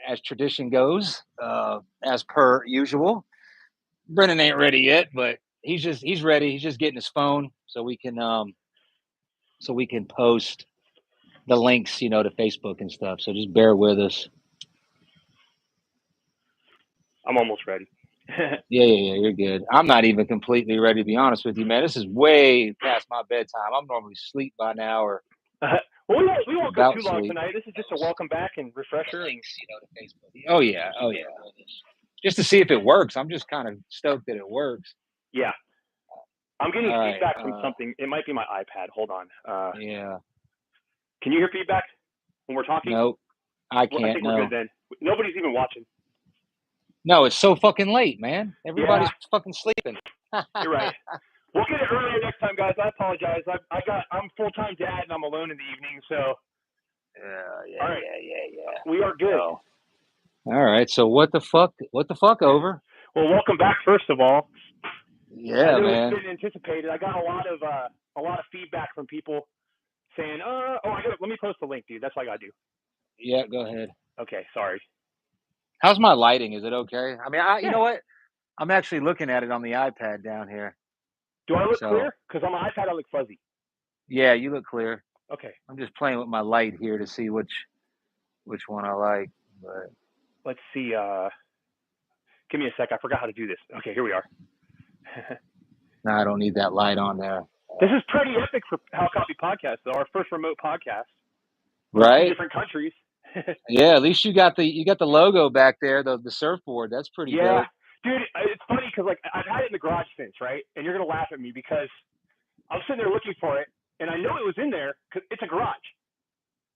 as tradition goes, as per usual, Brennan ain't ready yet, but he's ready. He's just getting his phone so we can post the links, to Facebook and stuff. So just bear with us. I'm almost ready. Yeah, you're good. I'm not even completely ready, to be honest with you, man. This is way past my bedtime. I'm normally asleep by now, or well, we won't go too long sleep. tonight. This is just a welcome back and refresher. Links, to Facebook. Oh yeah. Just to see if it works. I'm just kind of stoked that it works. Yeah. I'm getting feedback from something. It might be my iPad. Hold on. Yeah. Can you hear feedback when we're talking? Nope. I can't. I think we're good then. Nobody's even watching. No, it's so fucking late, man. Everybody's fucking sleeping. You're right. We'll get it earlier next time, guys. I apologize. I'm full-time dad and I'm alone in the evening, so. Yeah. We are good. Oh. All right. So what the fuck over? Well, welcome back, first of all. Yeah, man. It's been anticipated. I got a lot of feedback from people saying, let me post the link, dude. That's what I gotta do. Yeah, go ahead. Okay, sorry. How's my lighting? Is it okay? I mean, you know what? I'm actually looking at it on the iPad down here. Do I look clear? Because on my iPad I look fuzzy. Yeah, you look clear. Okay. I'm just playing with my light here to see which one I like. But let's see. Give me a sec. I forgot how to do this. Okay, here we are. No, I don't need that light on there. This is pretty epic for How Copy Podcast, though. Our first remote podcast. Right. Different countries. Yeah, at least you got the logo back there, the surfboard. That's pretty dope. Dude, it's funny because I've had it in the garage since, right? And you're gonna laugh at me because I'm sitting there looking for it, and I know it was in there because it's a garage.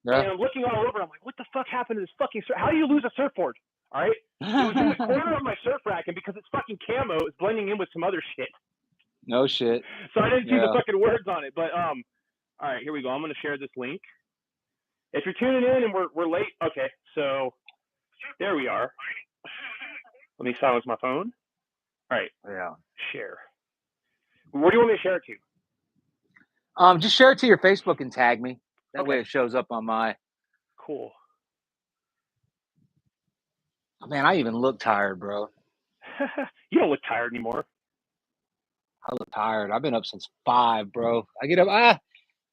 Yeah. And I'm looking all over. I'm like, what the fuck happened to this fucking surf? How do you lose a surfboard? All right, it was in the corner of my surf rack, and because it's fucking camo, it's blending in with some other shit. No shit. So I didn't see the fucking words on it. But all right, here we go. I'm gonna share this link. If you're tuning in and we're late, okay. So there we are. Let me silence my phone. All right. Yeah. Share. Where do you want me to share it to? Just share it to your Facebook and tag me. That way it shows up on my. Cool. Oh, man, I even look tired, bro. You don't look tired anymore. I look tired. I've been up since 5, bro. I get up.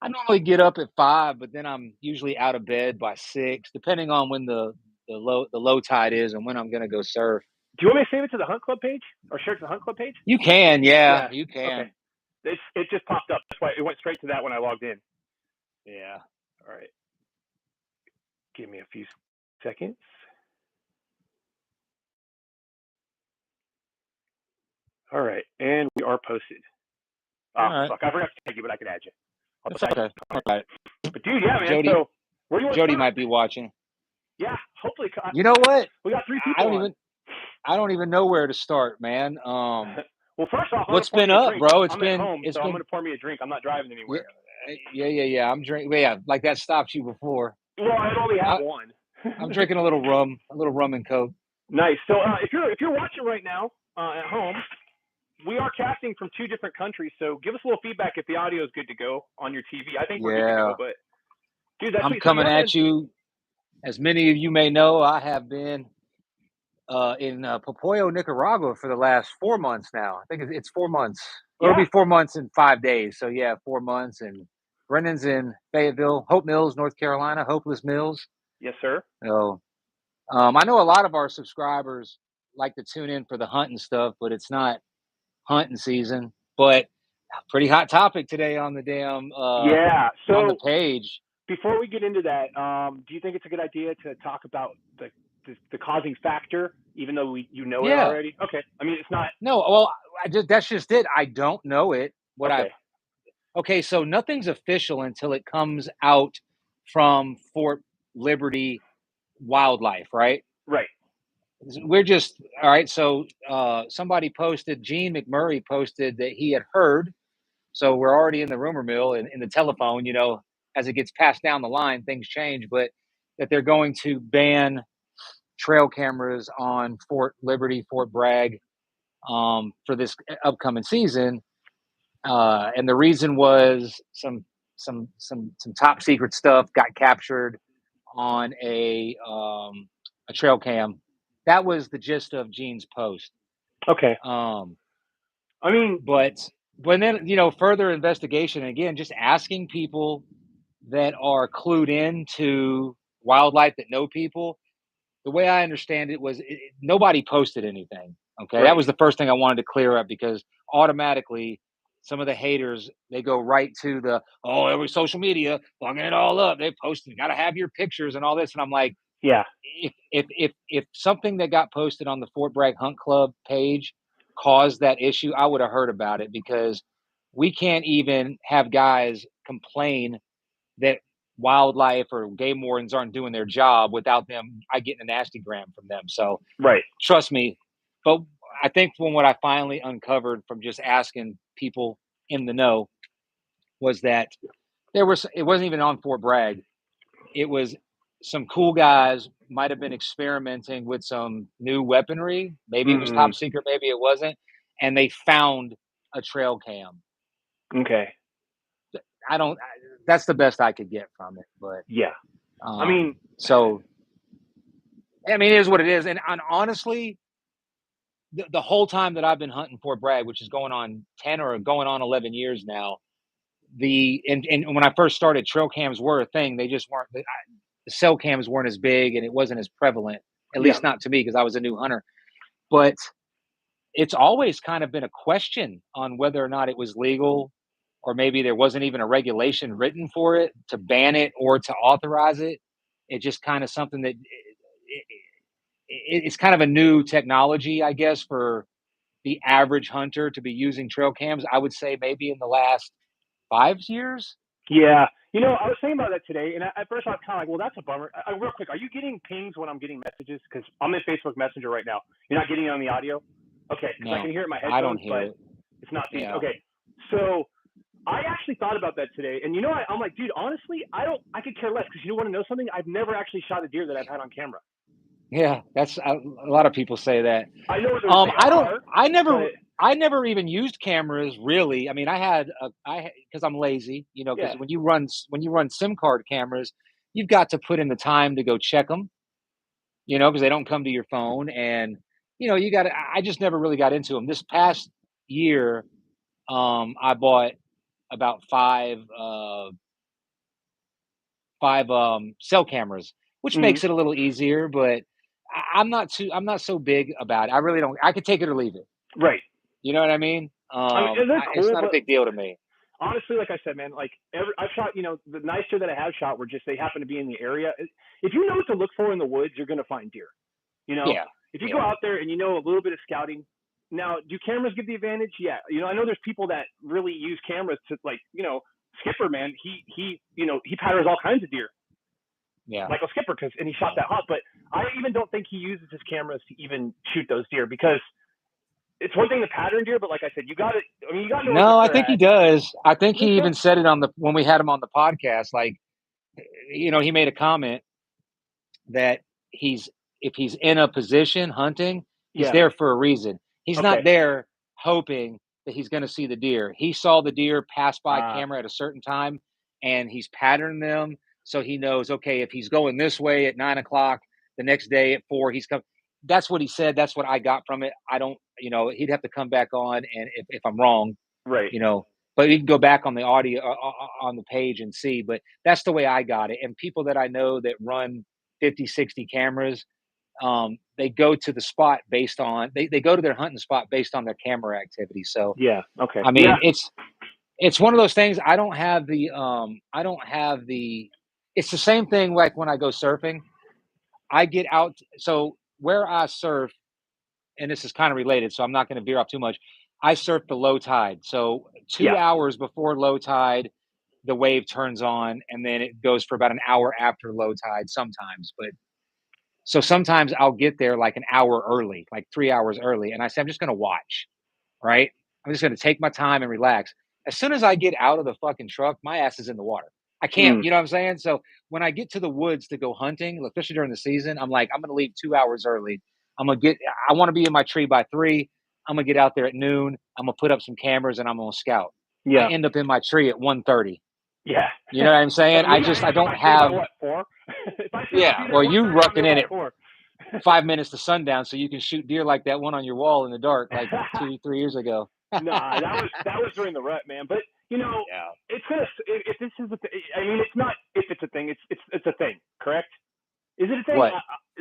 I normally get up at 5, but then I'm usually out of bed by 6, depending on when the low tide is and when I'm gonna go surf. Do you want me to save it to the Hunt Club page or share it to the Hunt Club page? You can, yeah. You can. Okay. It just popped up. That's why it went straight to that when I logged in. Yeah. All right. Give me a few seconds. All right, and we are posted. Fuck! I forgot to tag you, but I could add you. That's okay. All right. But dude, yeah, man. Jody, so where do you want Jody might be watching. Yeah, hopefully. You know what? We got 3 people. I don't even know where to start, man. Well, first off, what's been up, bro? I'm at home, so I'm gonna pour me a drink. I'm not driving anywhere. Yeah. I'm drinking. Yeah, like that stopped you before. Well, I only have one. I'm drinking a little rum and Coke. Nice. So if you're watching right now at home, we are casting from 2 different countries. So give us a little feedback if the audio is good to go on your TV. I think we're good to go, but dude, that's I'm coming at you. As many of you may know, I have been in Popoyo, Nicaragua for the last 4 months now. I think it's 4 months. Yeah. It'll be 4 months and 5 days. So yeah, 4 months. And Brennan's in Fayetteville, Hope Mills, North Carolina, Hopeless Mills. Yes, sir. So I know a lot of our subscribers like to tune in for the hunting stuff, but it's not hunting season. But pretty hot topic today on the damn so on the page. Before we get into that, do you think it's a good idea to talk about the causing factor, even though it already? Okay. I mean, it's not. No, well, that's just it. I don't know it. Okay, so nothing's official until it comes out from Fort Liberty Wildlife, right? Right. We're just all right. So somebody posted, Gene McMurray posted that he had heard. So we're already in the rumor mill and in the telephone, as it gets passed down the line, things change, but that they're going to ban trail cameras on Fort Liberty, Fort Bragg for this upcoming season. And the reason was some top secret stuff got captured on a a trail cam. That was the gist of Gene's post. Okay. I mean, but when then, further investigation, again, just asking people that are clued into wildlife, that know people. The way I understand it was nobody posted anything. Okay. That was the first thing I wanted to clear up, because automatically some of the haters, they go right to every social media, bugging it all up. They posted, got to have your pictures and all this. And I'm like, yeah, if something that got posted on the Fort Bragg Hunt Club page caused that issue, I would have heard about it, because we can't even have guys complain that wildlife or game wardens aren't doing their job without them. I get a nasty gram from them. So right. Trust me. But I think from what I finally uncovered from just asking people in the know was that it wasn't even on Fort Bragg. It was some cool guys might have been experimenting with some new weaponry. Maybe it was top secret, maybe it wasn't. And they found a trail cam. Okay. That's the best I could get from it. But yeah. it is what it is. And honestly, the whole time that I've been hunting Fort Bragg, which is going on 10 or going on 11 years now, and when I first started, trail cams were a thing. They just weren't, the cell cams weren't as big, and it wasn't as prevalent, at least not to me, because I was a new hunter. But it's always kind of been a question on whether or not it was legal, or maybe there wasn't even a regulation written for it to ban it or to authorize it. It's just kind of something that it's kind of a new technology, I guess, for the average hunter to be using trail cams. I would say maybe in the last 5 years. Yeah. I was thinking about that today, and at first I was kind of like, well, that's a bummer. Real quick, are you getting pings when I'm getting messages? Because I'm in Facebook Messenger right now. You're not getting it on the audio? Okay, because I can hear it in my headphones, I don't hear it. It's not being okay. So I actually thought about that today, and I'm like, dude, honestly, I could care less, because you want to know something? I've never actually shot a deer that I've had on camera. Yeah, that's a lot of people say that. I know. I never even used cameras, really. I mean, because I'm lazy, because when you run SIM card cameras, you've got to put in the time to go check them, because they don't come to your phone, and I just never really got into them. This past year, I bought about five cell cameras, which makes it a little easier, but I'm not so big about it. I really don't. I could take it or leave it. Right. You know what I mean? It's not a big deal to me. Honestly, like I said, man, like I've shot, the nice deer that I have shot were just, they happen to be in the area. If you know what to look for in the woods, you're going to find deer. If you go out there and a little bit of scouting. Now, do cameras give the advantage? Yeah. I know there's people that really use cameras to, like, Skipper, man, he patterns all kinds of deer. Yeah. Michael Skipper, and he shot that hot, but I even don't think he uses his cameras to even shoot those deer, because it's one thing to pattern deer, but like I said, you got to. No, I think he does. I think he even said it when we had him on the podcast. Like, he made a comment that if he's in a position hunting, he's there for a reason. He's not there hoping that he's going to see the deer. He saw the deer pass by camera at a certain time, and he's patterned them. So he knows, okay, if he's going this way at 9 o'clock, the next day at 4, he's coming. That's what he said. That's what I got from it. I don't, he'd have to come back on, and if I'm wrong, right. But you can go back on the audio on the page and see. But that's the way I got it. And people that I know that run 50, 60 cameras, they go to the spot based on they go to their hunting spot based on their camera activity. So yeah, okay. I mean, it's one of those things. I don't have the. It's the same thing like when I go surfing. I get out. So where I surf, and this is kind of related, so I'm not going to veer off too much. I surf the low tide. So 2 hours before low tide, the wave turns on, and then it goes for about an hour after low tide sometimes. But so sometimes I'll get there like an hour early, like 3 hours early. And I say, I'm just going to watch, right? I'm just going to take my time and relax. As soon as I get out of the fucking truck, my ass is in the water. I can't, you know what I'm saying? So when I get to the woods to go hunting, especially during the season, I'm like, I'm going to leave 2 hours early. I want to be in my tree by 3. I'm going to get out there at noon. I'm going to put up some cameras, and I'm going to scout. I end up in my tree at 1:30. Yeah. You know what I'm saying? I don't have. What, 4? Yeah. Well, you rucking in at 4. 5 minutes to sundown so you can shoot deer like that one on your wall in the dark like 2-3 years ago. Nah, that was during the rut, man. But yeah. It's gonna if this is I mean, it's not if it's a thing. It's a thing, correct? Is it a thing what?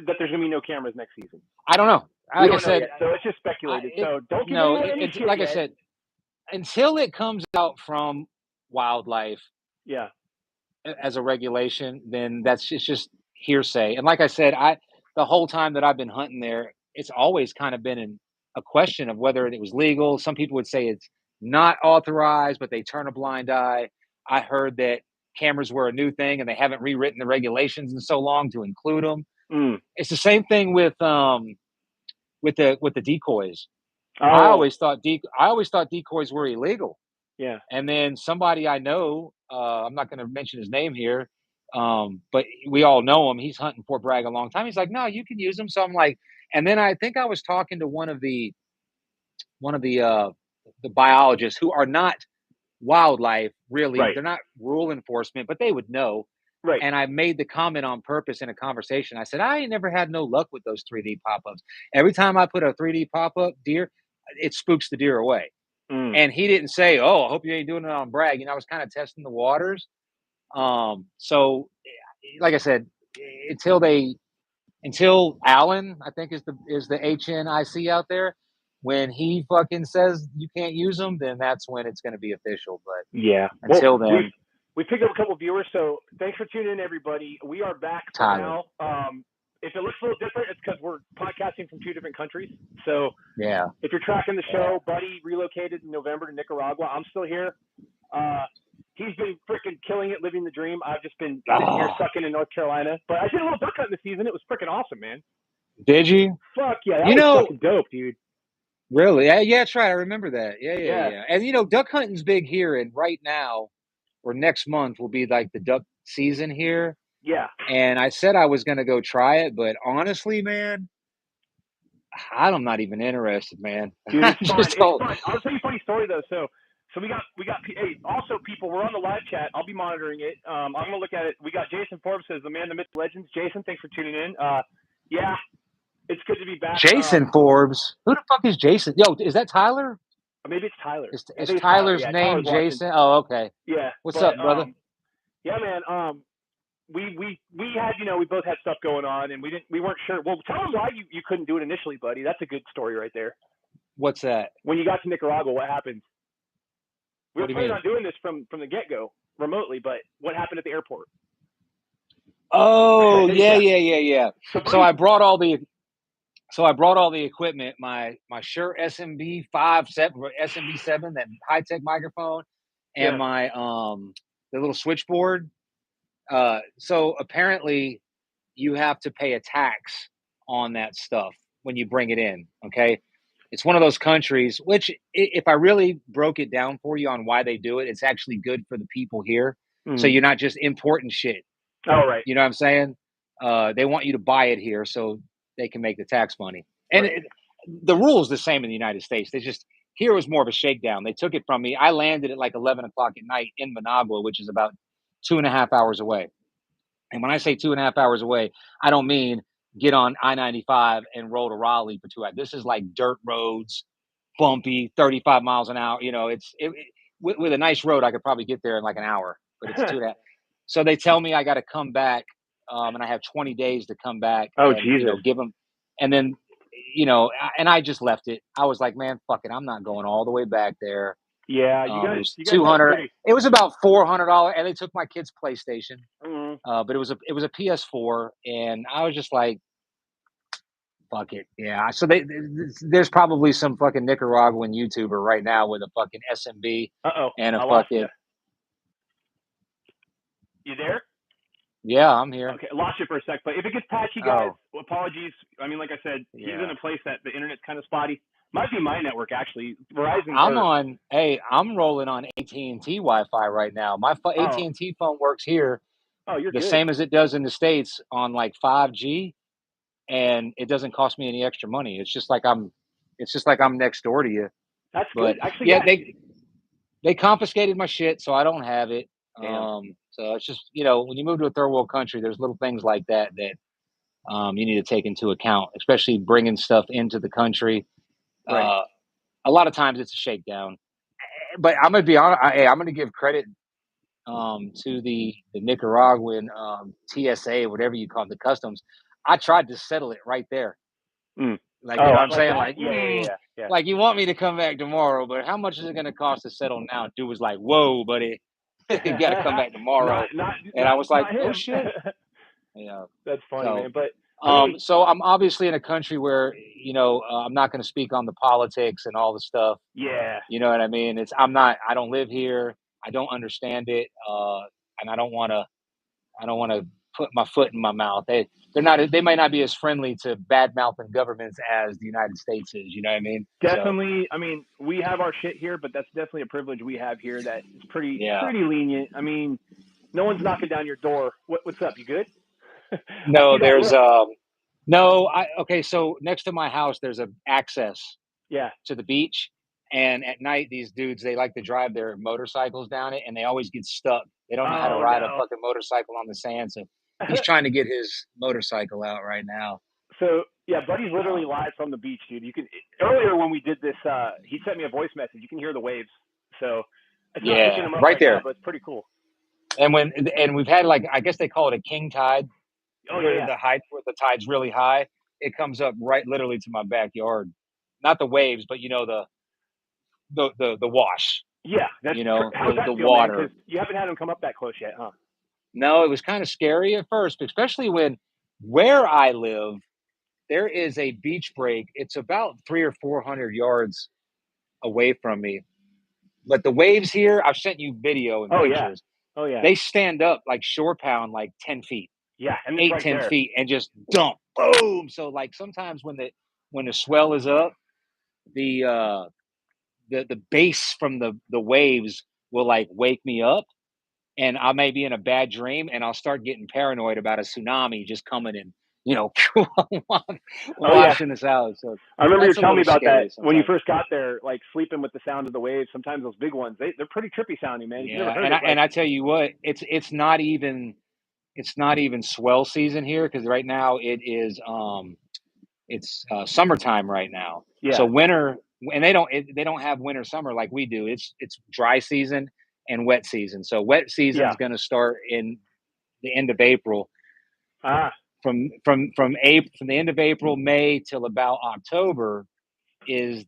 That there's gonna be no cameras next season? I don't know. Like I said, so it's just speculated. So don't give anyone any shit like yet. I said, until it comes out from wildlife, yeah, as a regulation, then it's just hearsay. And like I said, the whole time that I've been hunting there, it's always kind of been a question of whether it was legal. Some people would say it's not authorized, but they turn a blind eye. I heard that cameras were a new thing and they haven't rewritten the regulations in so long to include them. It's the same thing with the decoys. Oh. I always thought decoys were illegal. Yeah. And then somebody I know, I'm not going to mention his name here, but we all know him. He's hunting Fort Bragg a long time. He's like, no, you can use them. So I'm like, and then I think I was talking to one of the biologists who are not wildlife, really. Right. They're not rule enforcement, but they would know. Right. And I made the comment on purpose in a conversation. I said, I ain't never had no luck with those 3D pop-ups. Every time I put a 3D pop-up deer, it spooks the deer away. And he didn't say, oh, I hope you ain't doing it on Bragg. I was kind of testing the waters. So like I said, until Allen, I think is the HNIC out there, when he fucking says you can't use them, then that's when it's going to be official. But yeah, until then, we picked up a couple of viewers, so thanks for tuning in, everybody. We are back for now. If it looks a little different, it's because we're podcasting from 2 different countries. So yeah, if you're tracking the show, Buddy relocated in November to Nicaragua. I'm still here. He's been freaking killing it, living the dream. I've just been here sucking in North Carolina. But I did a little duck hunting this season. It was freaking awesome, man. Did you? Fuck yeah, that was fucking dope, dude. Really? Yeah, that's right. I remember that. Yeah. And duck hunting's big here, and right now, or next month, will be like the duck season here. Yeah. And I said I was going to go try it, but honestly, man, I'm not even interested, man. Dude, it's fun. It's fun. I'll tell you a funny story though. So we got. Hey, also people, we're on the live chat. I'll be monitoring it. I'm gonna look at it. We got Jason Forbes says the man, the myth, legends. Jason, thanks for tuning in. Yeah, it's good to be back. Jason Forbes. Who the fuck is Jason? Yo, is that Tyler? Maybe it's Tyler. Is Tyler's name Jason? Oh, okay. Yeah. What's up, brother? Yeah, man. We had, we both had stuff going on, and we weren't sure. Well, tell them why you couldn't do it initially, buddy. That's a good story right there. What's that? When you got to Nicaragua, what happened? We were planning on doing this from the get-go remotely, but what happened at the airport? Oh, yeah. So I brought all the equipment, my Shure SMB 7, that high-tech microphone, and my the little switchboard. So apparently you have to pay a tax on that stuff when you bring it in. Okay. It's one of those countries, which if I really broke it down for you on why they do it, it's actually good for the people here. So you're not just importing shit. Oh, right. You know what I'm saying? They want you to buy it here so they can make the tax money. And the rule is the same in the United States. Here was more of a shakedown. They took it from me. I landed at like 11 o'clock at night in Managua, which is about 2.5 hours away. And when I say 2.5 hours away, I don't mean get on I-95 and roll to Raleigh for 2 hours. This is like dirt roads, bumpy, 35 miles an hour. With a nice road, I could probably get there in like an hour, but it's 2.5. So they tell me I got to come back, and I have 20 days to come back. Oh, and, Jesus. Give them, and then, and I just left it. I was like, man, fuck it. I'm not going all the way back there. Yeah, you guys 200. It was about $400, and they took my kid's PlayStation. But it was a PS4, and I was just like, fuck it. Yeah. So there's probably some fucking Nicaraguan YouTuber right now with a fucking SMB and a fucking. You there? Yeah, I'm here. Okay, I lost you for a sec, but if it gets patchy, guys, apologies. I mean, like I said, he's in a place that the internet's kind of spotty. Might be my network, actually. Verizon. I'm rolling on AT&T Wi-Fi right now. My AT&T phone works here the same as it does in the States on like 5G, and it doesn't cost me any extra money. It's just like I'm next door to you. That's good. Actually, yeah, they confiscated my shit, so I don't have it. So it's just, when you move to a third world country, there's little things like that you need to take into account, especially bringing stuff into the country. Right. A lot of times it's a shakedown. But I'm gonna be honest. I'm gonna give credit to the Nicaraguan TSA, whatever you call it, the customs. I tried to settle it right there. Mm. Like, Oh, you know what I I'm like saying? that. Like, Yeah. like you want me to come back tomorrow, but how much is it going to cost to settle now? Dude was like, "Whoa, buddy, you got to come back not tomorrow." not And I was like, not "Oh him. shit." Yeah. That's funny, So, man. But I mean, so I'm obviously in a country where I'm not going to speak on the politics and all the stuff. yeah, You know what I mean? It's I'm not. I don't live here. I don't understand it, and I don't want to. I don't want to put my foot in my mouth. They're not. They might not be as friendly to bad mouthing governments as the United States is. You know what I mean? So definitely. I mean, we have our shit here, but that's definitely a privilege we have here that is yeah. pretty lenient. I mean, no one's knocking down your door. What's up? You good? I see No, that there's look. no. I okay. So next to my house, there's a access Yeah. to the beach, and at night, these dudes they like to drive their motorcycles down it, and they always get stuck. They don't know how to Oh ride a no. fucking motorcycle on the sand. So he's trying to get his motorcycle out right now. So yeah, Buddy's literally Um, live from the beach, dude. You can earlier when we did this, he sent me a voice message. You can hear the waves. So it's not picking yeah, them up right right now, there. but it's pretty cool. And we've had like I guess they call it a king tide Oh where yeah. the tide's really high. It comes up right literally to my backyard. Not the waves, but the wash. Yeah, that's how's The that feel, man? Because water. you haven't had them come up that close yet, huh? No, it was kind of scary at first, especially when where I live, there is a beach break. It's about 300 or 400 yards away from me. But the waves here, I've sent you video and Oh yeah. pictures. Oh yeah. They stand up like shore pound, like 10 feet. Yeah, and it's eight, right ten there. feet and just dump, boom. So like sometimes when the swell is up, the the bass from the waves will like wake me up and I may be in a bad dream and I'll start getting paranoid about a tsunami just coming and Oh yeah. washing us out. So I remember you that's a telling me little about that scary when you sometimes. first got there, like sleeping with the sound of the waves. Sometimes those big ones, they're pretty trippy sounding, man. If you never Yeah, heard it, like and I tell you what, it's not even swell season here because right now it's summertime right now. yeah. So winter, and they don't have winter summer like we do. It's dry season and wet season. So wet Yeah. season's going to start in the end of April. Ah. From the end of April, May till about October is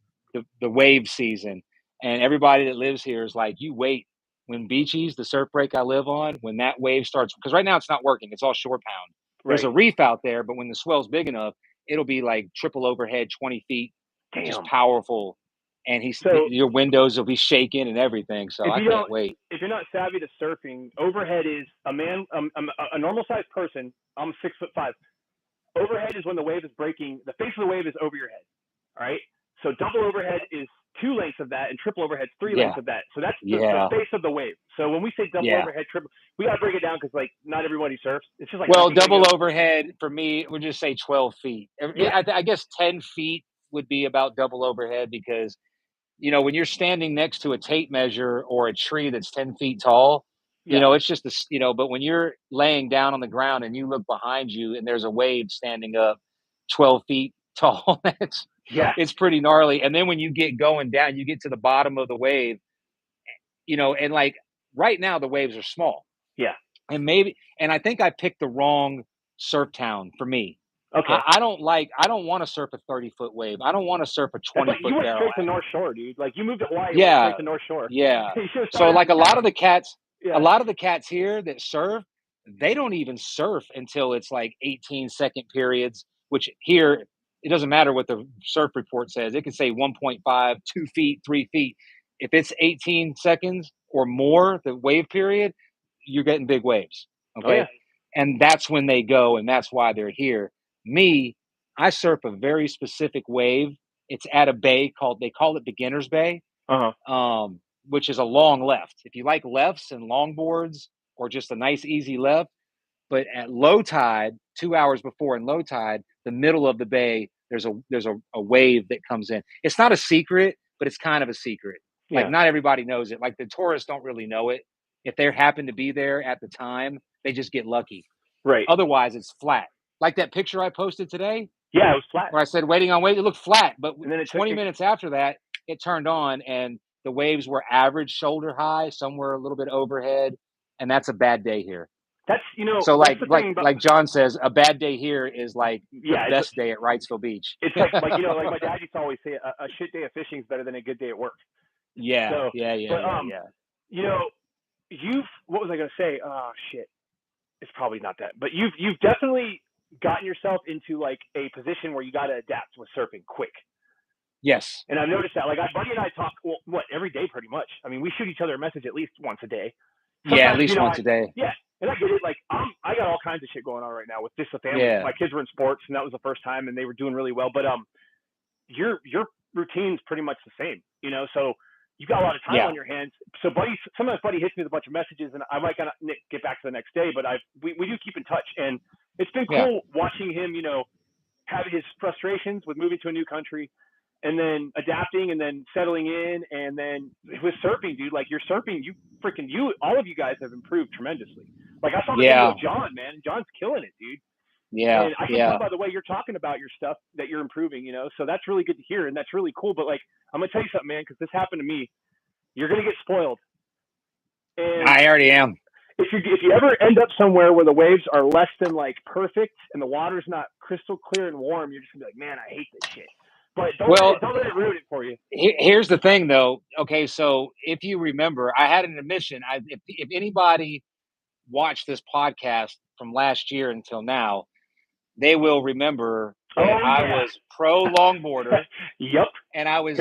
the wave season, and everybody that lives here is like, you wait when Beaches, the surf break I live on, when that wave starts, because right now it's not working. It's all shore pound. There's Right. a reef out there, but when the swell's big enough, it'll be like triple overhead, 20 feet, just Damn. powerful. And So your windows will be shaking and everything. So if I you don't, can't wait. if you're not savvy to surfing, overhead is a man, a normal sized person. I'm 6'5". Overhead is when the wave is breaking. The face of the wave is over your head. All right. So double overhead is 2 lengths of that, and triple overhead is 3 lengths Yeah, of that. So that's the yeah, face of the wave. So when we say double yeah. overhead, triple, we gotta break it down because like not everybody surfs. It's just like Well, hunting. double overhead for me would just say 12 feet. Yeah. I guess 10 feet would be about double overhead because when you're standing next to a tape measure or a tree that's 10 feet tall, Yeah. it's just but when you're laying down on the ground and you look behind you and there's a wave standing up 12 feet tall, Yeah. it's pretty gnarly. And then when you get going down, you get to the bottom of the wave, and like right now, the waves are small. Yeah. And I think I picked the wrong surf town for me. Okay. I don't want to surf a 30-foot wave. I don't want to surf a That's 20 like you foot went barrel. straight to North Shore, dude. Like you moved to Hawaii, went Yeah, straight to North Shore. yeah. You should have So started at like the town. a Yeah. lot of the cats here that surf, they don't even surf until it's like 18-second periods, which here it doesn't matter what the surf report says. It can say 1.5, 2 feet, 3 feet. If it's 18 seconds or more, the wave period, you're getting big waves. Oh yeah. Okay. And that's when they go, and that's why they're here. Me, I surf a very specific wave. It's at a bay they call it Beginner's Bay, Uh huh. which is a long left. If you like lefts and longboards or just a nice easy left, but at low tide, 2 hours before in low tide, the middle of the bay, there's a wave that comes in. It's not a secret, but it's kind of a secret. Like Yeah. not everybody knows it. Like the tourists don't really know it. If they happen to be there at the time, they just get lucky. Right. Otherwise, it's flat. Like that picture I posted today, Yeah, it was flat. where I said waiting on wave. It looked flat, but And then it 20 minutes after that, it turned on, and the waves were average shoulder high. Some were a little bit overhead, and that's a bad day here. That's So that's the thing about, like John says, a bad day here is like the yeah, best day at Wrightsville Beach. it's like like my dad used to always say, a shit day of fishing is better than a good day at work. Yeah, So, yeah. What was I gonna say? Oh shit, it's probably not that, but you've definitely gotten yourself into like a position where you got to adapt with surfing quick. Yes. And I've noticed that. Like, Buddy and I talk, every day pretty much. I mean, we shoot each other a message at least once a day. Sometimes, yeah, at least once a day. Yeah, and I get it. Like, I got all kinds of shit going on right now with just the family. Yeah. My kids were in sports, and that was the first time, and they were doing really well. But your routine's pretty much the same, So you got a lot of time on your hands. So sometimes Buddy hits me with a bunch of messages, and I might kind of get back to the next day. But we do keep in touch, and it's been cool watching him, have his frustrations with moving to a new country, and then adapting, and then settling in, and then with surfing, dude. Like, your surfing, all of you guys have improved tremendously. Like, I saw the video of John, man, and John's killing it, dude. Yeah, and I can tell by the way you're talking about your stuff that you're improving, So that's really good to hear, and that's really cool. But like, I'm gonna tell you something, man, because this happened to me. You're gonna get spoiled. And I already am. If you ever end up somewhere where the waves are less than like perfect and the water's not crystal clear and warm, you're just gonna be like, man, I hate this shit. But don't let it ruin it for you. Here's the thing, though. Okay, so if you remember, I had an admission. If anybody watched this podcast from last year until now, they will remember that I was pro longboarder. Yep. And I was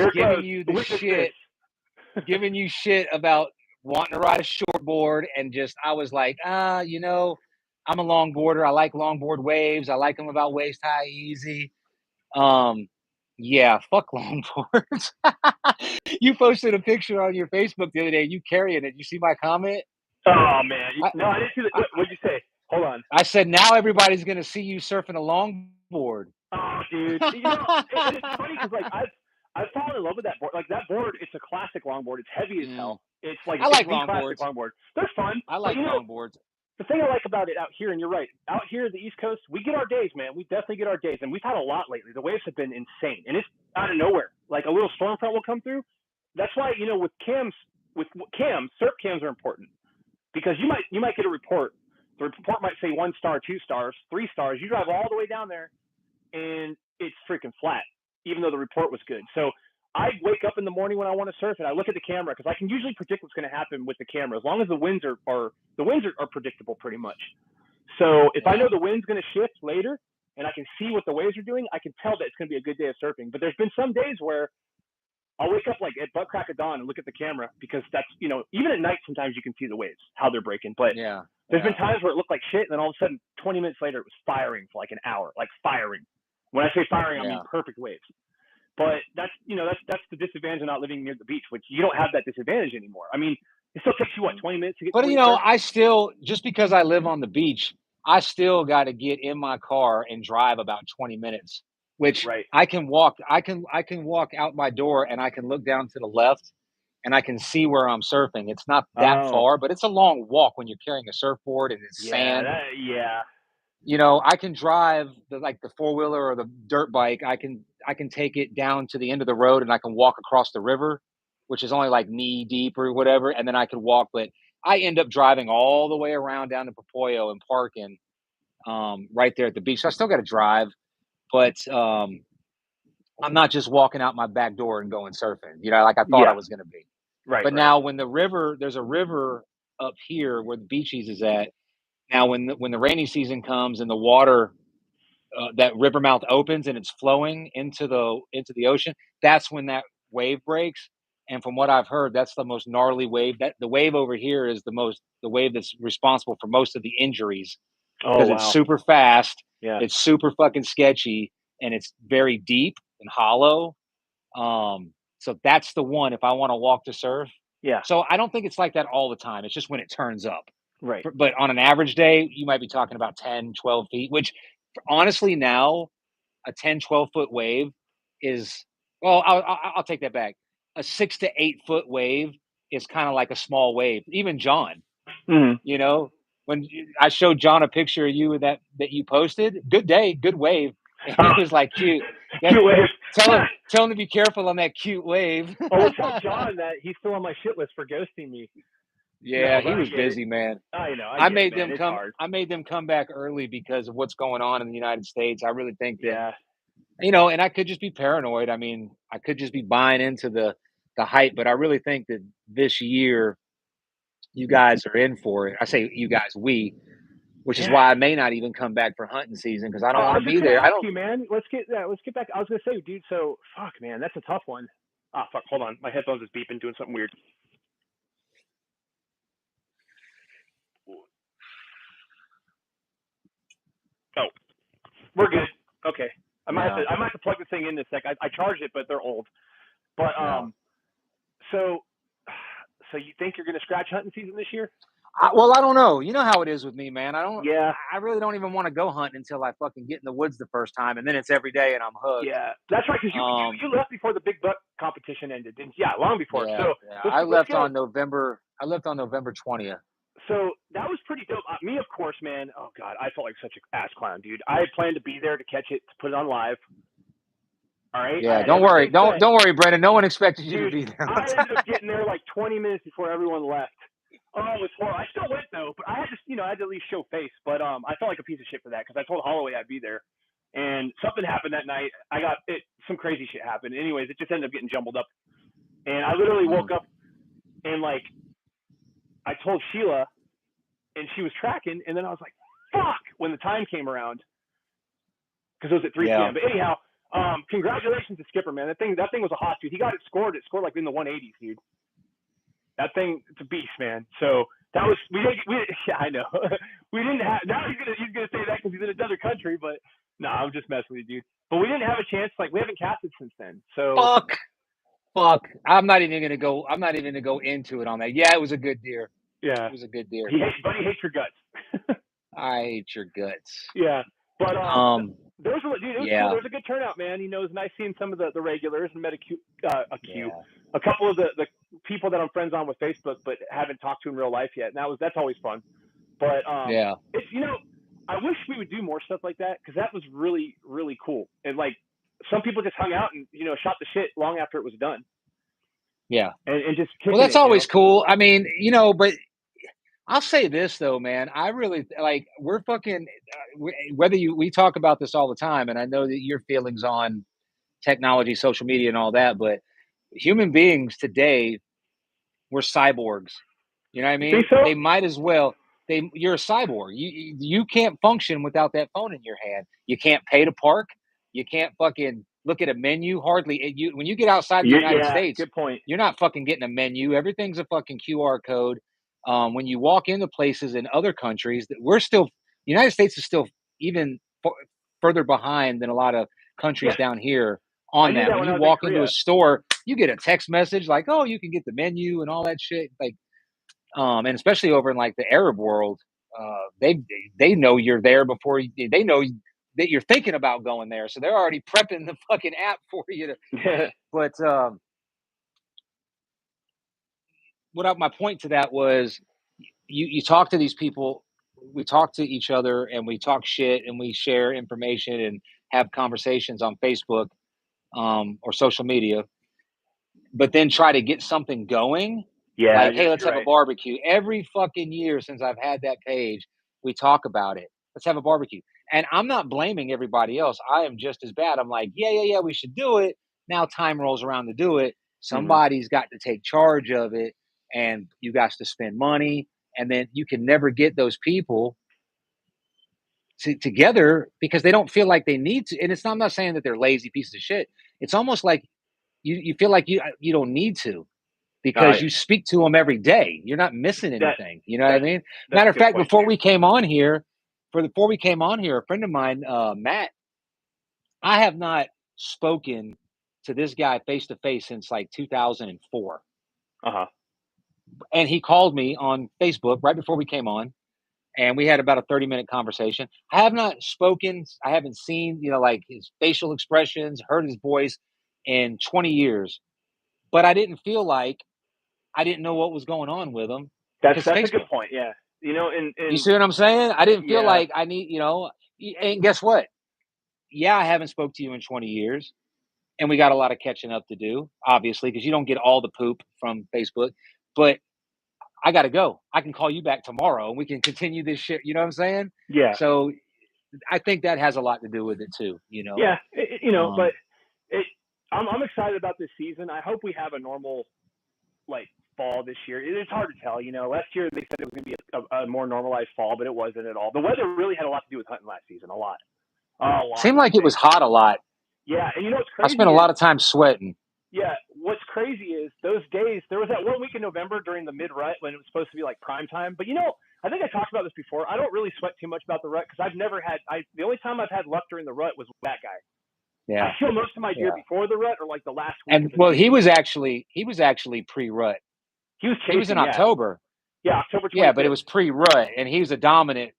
giving you shit about wanting to ride a shortboard, and I was like, I'm a longboarder. I like longboard waves. I like them about waist high, easy. Yeah, fuck longboards. You posted a picture on your Facebook the other day. You carrying it. You see my comment? Oh man, no, I didn't see that. What'd you say? Hold on. I said, now everybody's gonna see you surfing a longboard. Oh, dude. It's funny because like I've fallen in love with that board. Like, that board, it's a classic longboard. It's heavy as hell. It's like, I like longboards. Longboard. They're fun. I like longboards. The thing I like about it out here, and you're right, out here the East Coast, we get our days, man. We definitely get our days, and we've had a lot lately. The waves have been insane, and it's out of nowhere. Like, a little storm front will come through. That's why, with surf cams are important, because you might get a report. The report might say 1 star, 2 stars, 3 stars. You drive all the way down there, and it's freaking flat, even though the report was good. So I wake up in the morning when I want to surf, and I look at the camera, because I can usually predict what's going to happen with the camera, as long as the winds are predictable pretty much. So if I know the wind's going to shift later, and I can see what the waves are doing, I can tell that it's going to be a good day of surfing. But there's been some days where I'll wake up like at butt crack of dawn and look at the camera, because that's, even at night sometimes you can see the waves, how they're breaking. But there's been times where it looked like shit, and then all of a sudden 20 minutes later it was firing for like an hour, like firing. When I say firing, I mean perfect waves. But that's the disadvantage of not living near the beach, which you don't have that disadvantage anymore. I mean, it still takes you 20 minutes to get. But I still, just because I live on the beach, I still got to get in my car and drive about 20 minutes, which I can walk. I can walk out my door, and I can look down to the left, and I can see where I'm surfing. It's not that far, but it's a long walk when you're carrying a surfboard and it's sand. I can drive the 4-wheeler or the dirt bike. I can take it down to the end of the road, and I can walk across the river, which is only like knee deep or whatever. And then I could walk, but I end up driving all the way around down to Popoyo and parking right there at the beach. So I still got to drive, but I'm not just walking out my back door and going surfing, like I thought I was going to be. Right. But now when there's a river up here where the Beachies is at. Now, when the rainy season comes and the water, that river mouth opens and it's flowing into the ocean, that's when that wave breaks. And from what I've heard, that's the most gnarly wave. That the wave over here is the wave that's responsible for most of the injuries, because it's super fast. Yeah, it's super fucking sketchy, and it's very deep and hollow. So that's the one if I want to walk to surf. Yeah. So I don't think it's like that all the time. It's just when it turns up. Right. But on an average day, you might be talking about 10, 12 feet, which honestly now a 10, 12-foot wave is, well, I'll take that back. A 6 to 8 foot wave is kind of like a small wave. Even John, when I showed John a picture of you that you posted. Good day, good wave. And it was like cute. Cute wave. Tell him to be careful on that cute wave. Oh, tell John that he's still on my shit list for ghosting me. Yeah, he was busy, man. I know. I made them come. I made them come back early because of what's going on in the United States. I really think that, and I could just be paranoid. I mean, I could just be buying into the hype, but I really think that this year, you guys are in for it. I say you guys, which is why I may not even come back for hunting season because I don't want to be there. I don't. Man, let's get back. I was gonna say, dude. So fuck, man, that's a tough one. Ah, fuck. Hold on, my headphones is beeping, doing something weird. Oh, we're good. Okay. I might have to plug the thing in a sec. I charged it, but they're old. But so you think you're gonna scratch hunting season this year? Well, I don't know. You know how it is with me, man. Yeah. I really don't even want to go hunting until I fucking get in the woods the first time, and then it's every day, and I'm hooked. Yeah, that's right. Because you left before the big buck competition ended, didn't you? Yeah, long before. Yeah, so I left on November 20th. So that was pretty dope. Me, of course, man. Oh God, I felt like such an ass clown, dude. I had planned to be there to catch it, to put it on live. All right. Yeah, don't worry, don't worry, Brendan. No one expected you to be there. I ended up getting there like 20 minutes before everyone left. Oh, it was horrible. I still went though, but I had to, I had to at least show face. But I felt like a piece of shit for that because I told Holloway I'd be there, and something happened that night. Some crazy shit happened. Anyways, it just ended up getting jumbled up, and I literally woke up and like I told Sheila, and she was tracking, and then I was like, "Fuck!" when the time came around because it was at 3 p.m. But anyhow, congratulations to Skipper, man. That thing was a hot dude. He got it scored. It scored like in the 180s, dude. That thing, it's a beast, man. So that was yeah, I know. We didn't have. Now he's gonna say that because he's in another country, but no, I'm just messing with you, dude. But we didn't have a chance. Like we haven't casted since then. So fuck. I'm not even gonna go into it on that. Yeah, it was a good deer. Yeah, it was a good deer. Buddy hates your guts. I hate your guts. Yeah, but there was a good turnout, man. It was nice seeing some of the regulars and met a couple of the people that I'm friends on with Facebook, but haven't talked to in real life yet. And that's always fun. But it's I wish we would do more stuff like that because that was really, really cool. And like some people just hung out and shot the shit long after it was done. Yeah, and just that's always cool. I mean, but I'll say this though, man. I really like we're fucking we talk about this all the time, and I know that your feelings on technology, social media, and all that, but human beings today, we're cyborgs. You know what I mean? Think so? They might as well. You're a cyborg. You can't function without that phone in your hand. You can't pay to park. You can't fucking look at a menu. Hardly. When you get outside the United States, good point. You're not fucking getting a menu. Everything's a fucking QR code. When you walk into places in other countries, the United States is still even further behind than a lot of countries down here on that. When you walk into a store, you get a text message like, "Oh, you can get the menu" and all that shit. Like, and especially over in like the Arab world, they know you're there before they know that you're thinking about going there, so they're already prepping the fucking app for you to. But my point to that was, you talk to these people, we talk to each other, and we talk shit, and we share information and have conversations on Facebook or social media, but then try to get something going. Yeah, like, hey, let's have a barbecue. Every fucking year since I've had that page, we talk about it. Let's have a barbecue. And I'm not blaming everybody else. I am just as bad. I'm like, yeah, we should do it. Now time rolls around to do it. Somebody's got to take charge of it, and you got to spend money. And then you can never get those people together because they don't feel like they need to. And I'm not saying that they're lazy pieces of shit. It's almost like you feel like you don't need to. Because you speak to them every day. You're not missing anything. You know what I mean? Matter of fact, before we came on here, a friend of mine, Matt, I have not spoken to this guy face to face since like 2004. And he called me on Facebook right before we came on, and we had about a 30-minute conversation. I have not spoken. I haven't seen, like his facial expressions, heard his voice in 20 years. But I didn't feel like I didn't know what was going on with him. That's a good point. Yeah. You know, and You see what I'm saying? I didn't feel yeah, like I need, and guess what? Yeah, I haven't spoke to you in 20 years, and we got a lot of catching up to do, obviously, because you don't get all the poop from Facebook. But I got to go. I can call you back tomorrow, and we can continue this shit. You know what I'm saying? yeah, So I think that has a lot to do with it too. yeah. But Um, I'm excited about this season. I hope we have a normal like fall this year. It's hard to tell. Last year they said it was going to be a more normalized fall, but it wasn't at all. The weather really had a lot to do with hunting last season. A lot. seemed I like it was think. hot a lot. Yeah, and what's I crazy spent a is lot of time sweating. yeah, what's crazy is those days. There was that 1 week in November during the mid rut when it was supposed to be like prime time. But I think I talked about this before. I don't really sweat too much about the rut because I've never had. The only time I've had luck during the rut was with that guy. Yeah, I kill most of my deer before the rut or like the last week. and of the well, season. he was actually pre-rut. He was chasing. He was in October. Yeah, October 25th. Yeah, but it was pre-rut, and he was a dominant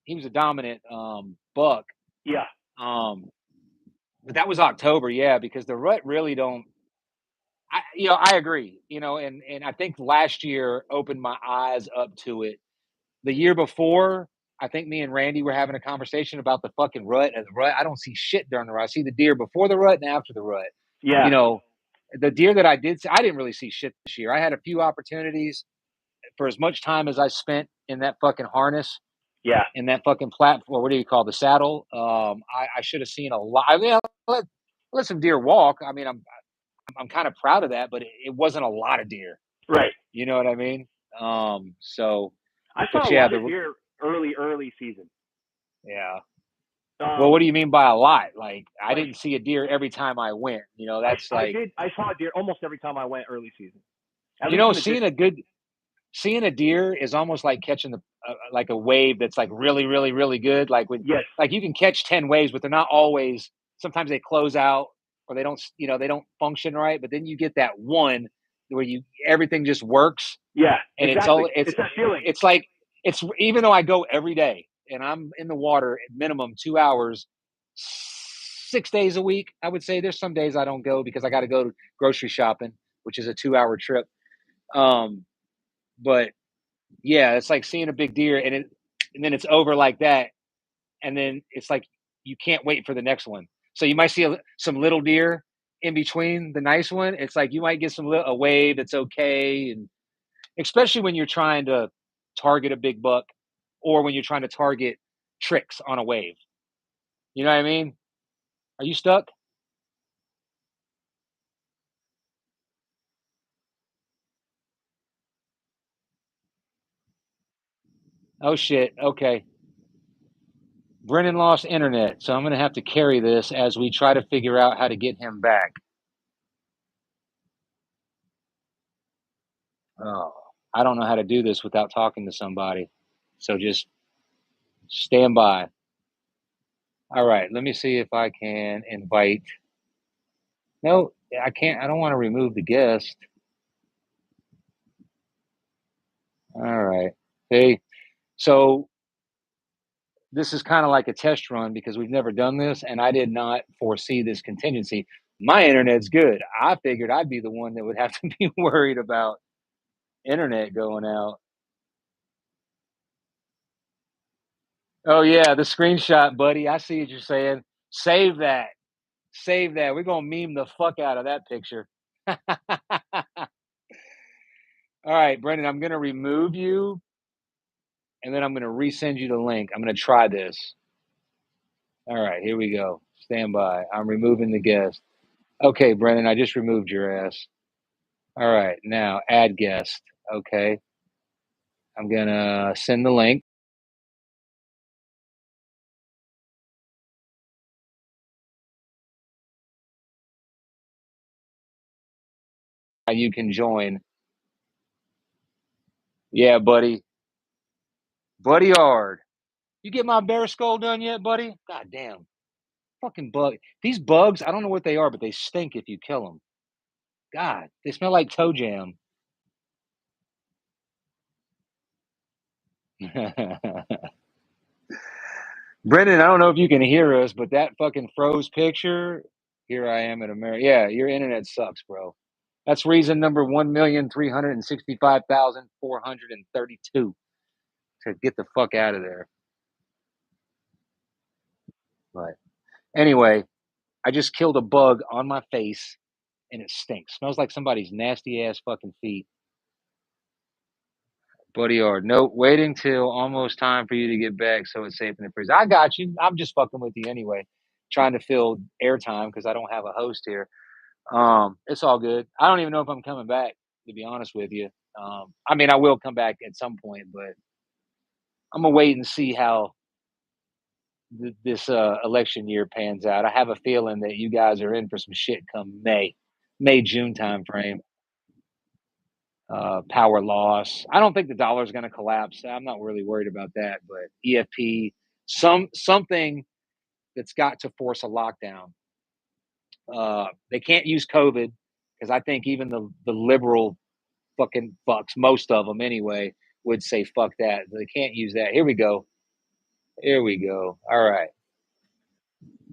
buck. Yeah. But that was October, yeah, because the rut really don't. I agree, and I think last year opened my eyes up to it. The year before, I think me and Randy were having a conversation about the fucking rut. And the rut, I don't see shit during the rut. I see the deer before the rut and after the rut. Yeah. The deer that I did see, I didn't really see shit this year. I had a few opportunities for as much time as I spent in that fucking harness. Yeah. In that fucking platform, what do you call the saddle? I should have seen a lot. I mean, I let some deer walk. I mean, I'm kind of proud of that, but it wasn't a lot of deer. Right. You know what I mean? So I saw a lot of deer early season. Yeah. Well, what do you mean by a lot? Like, I didn't see a deer every time I went. That's I saw a deer almost every time I went early season. Seeing a deer is almost like catching like a wave that's like really, really, really good. Like like you can catch 10 waves, but they're not always. Sometimes they close out or they don't, they don't function right. But then you get that one where everything just works. Yeah, and exactly. It's that feeling. It's like even though I go every day and I'm in the water at minimum 2 hours, 6 days a week. I would say there's some days I don't go because I got to go grocery shopping, which is a 2-hour trip. But yeah, it's like seeing a big deer and then it's over like that. And then it's like, you can't wait for the next one. So you might see some little deer in between the nice one. It's like, you might get a wave that's okay. And especially when you're trying to target a big buck or when you're trying to target tricks on a wave. You know what I mean? Are you stuck? Oh shit. Okay. Brennan lost internet, so I'm going to have to carry this as we try to figure out how to get him back. Oh, I don't know how to do this without talking to somebody. So just stand by. All right. Let me see if I can invite. No, I can't. I don't want to remove the guest. All right. Hey, so this is kind of like a test run because we've never done this and I did not foresee this contingency. My internet's good. I figured I'd be the one that would have to be worried about internet going out. Oh yeah, the screenshot, buddy. I see what you're saying. Save that. Save that. We're gonna meme the fuck out of that picture. All right, Brendan, I'm gonna remove you and then I'm gonna resend you the link. I'm gonna try this. All right, here we go. Stand by. I'm removing the guest. Okay, Brendan, I just removed your ass. All right, now add guest. Okay. I'm gonna send the link. You can join. Yeah, buddy. Buddy Hard. You get my bear skull done yet, buddy? God damn. Fucking bug. These bugs, I don't know what they are, but they stink if you kill them. God, they smell like toe jam. Brendan, I don't know if you can hear us, but that fucking froze picture. Here I am in America. Yeah, your internet sucks, bro. That's reason number 1,365,432 to get the fuck out of there. But anyway, I just killed a bug on my face and it stinks. Smells like somebody's nasty ass fucking feet. Buddy Ard, nope, waiting till almost time for you to get back so it's safe in the freezer. I got you. I'm just fucking with you anyway. Trying to fill airtime because I don't have a host here. It's all good. I don't even know if I'm coming back, to be honest with you. I mean, I will come back at some point, but I'm gonna wait and see how this election year pans out. I have a feeling that you guys are in for some shit come June time frame. Power loss. I don't think the dollar is going to collapse. I'm not really worried about that, but EFP, something that's got to force a lockdown. They can't use COVID because I think even the liberal fucking fucks, most of them anyway, would say fuck that. They can't use that. Here we go. All right.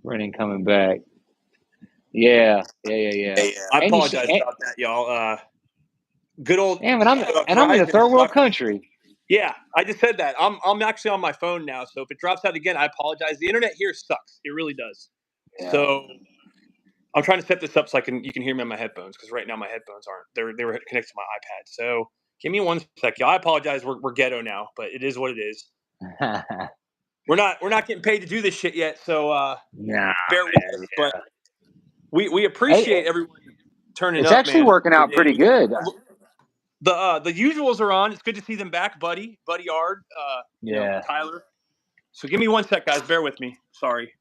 Brennan coming back. Yeah. I apologize about that, y'all. Good old. Damn, and I'm in a third world country. Yeah, I just said that. I'm actually on my phone now, so if it drops out again, I apologize. The internet here sucks. It really does. Yeah. So I'm trying to set this up so you can hear me on my headphones because right now my headphones aren't. They were connected to my iPad. So give me 1 sec, y'all. I apologize. We're ghetto now, but it is what it is. We're not getting paid to do this shit yet, so bear with us. Yeah. But we appreciate everyone turning up. It's actually working out pretty good. The usuals are on. It's good to see them back, Buddy Ard, Tyler. So give me 1 sec, guys. Bear with me. Sorry.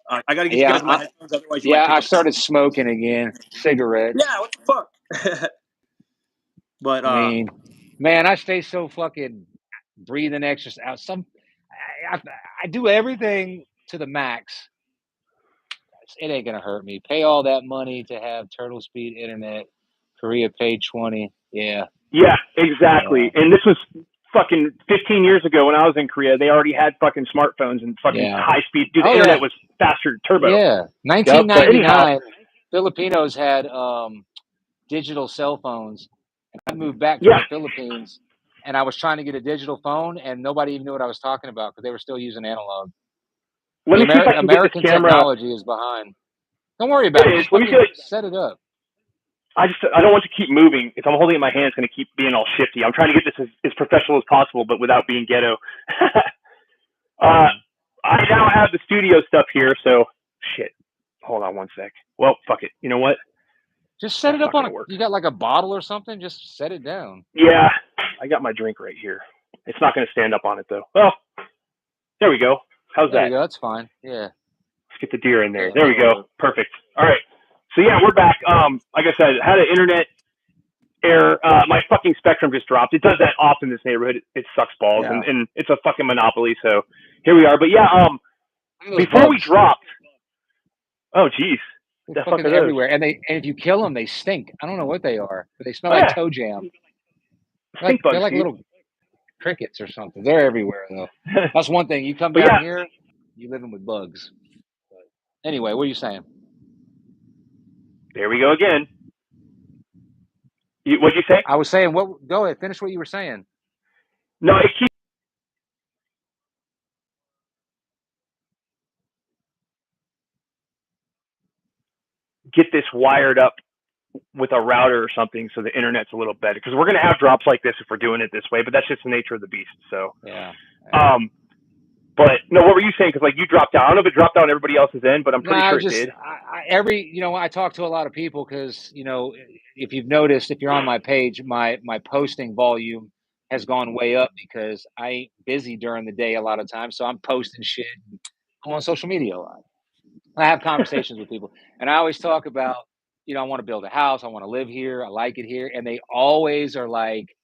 I got to get you guys my headphones. Otherwise, I started smoking again. Cigarettes. Yeah, what the fuck? But I mean, man, I stay so fucking breathing extra out. I do everything to the max. It ain't gonna hurt me. Pay all that money to have turtle speed internet. Korea paid 20. Yeah. Yeah, exactly. And this was fucking 15 years ago when I was in Korea. They already had fucking smartphones and fucking high speed. Dude, the internet was faster than turbo. Yeah. 1999, Filipinos had digital cell phones. And I moved back to the Philippines and I was trying to get a digital phone and nobody even knew what I was talking about because they were still using analog. American technology is behind. Don't worry about it. Just set it up. I don't want to keep moving. If I'm holding it in my hand, it's going to keep being all shifty. I'm trying to get this as professional as possible, but without being ghetto. I now have the studio stuff here, so shit. Hold on 1 sec. Well, fuck it. You know what? Just set it up on you got like a bottle or something? Just set it down. Yeah. I got my drink right here. It's not going to stand up on it, though. Well, there we go. How's that? There you go. That's fine. Yeah. Let's get the deer in there. There we go. Perfect. All right. So yeah, we're back. Like I said, had an internet error. My fucking Spectrum just dropped. It does that often in this neighborhood. It sucks balls, and it's a fucking monopoly. So here we are. But yeah, before we dropped. Oh geez, they're fucking everywhere, and if you kill them, they stink. I don't know what they are, but they smell like toe jam. They're like little crickets or something. They're everywhere though. That's one thing. You come down here, you living with bugs. But anyway, what are you saying? There we go again. What'd you say? I was saying, go ahead, finish what you were saying. No, it keeps. Get this wired up with a router or something so the internet's a little better. Because we're going to have drops like this if we're doing it this way, but that's just the nature of the beast. So, but no, what were you saying? Because like you dropped down. I don't know if it dropped down everybody else's end, but I'm pretty sure it did. I talk to a lot of people because, if you've noticed, if you're on my page, my posting volume has gone way up because I ain't busy during the day a lot of times. So I'm posting shit. I'm on social media a lot. I have conversations with people and I always talk about, I want to build a house. I want to live here. I like it here. And they always are like,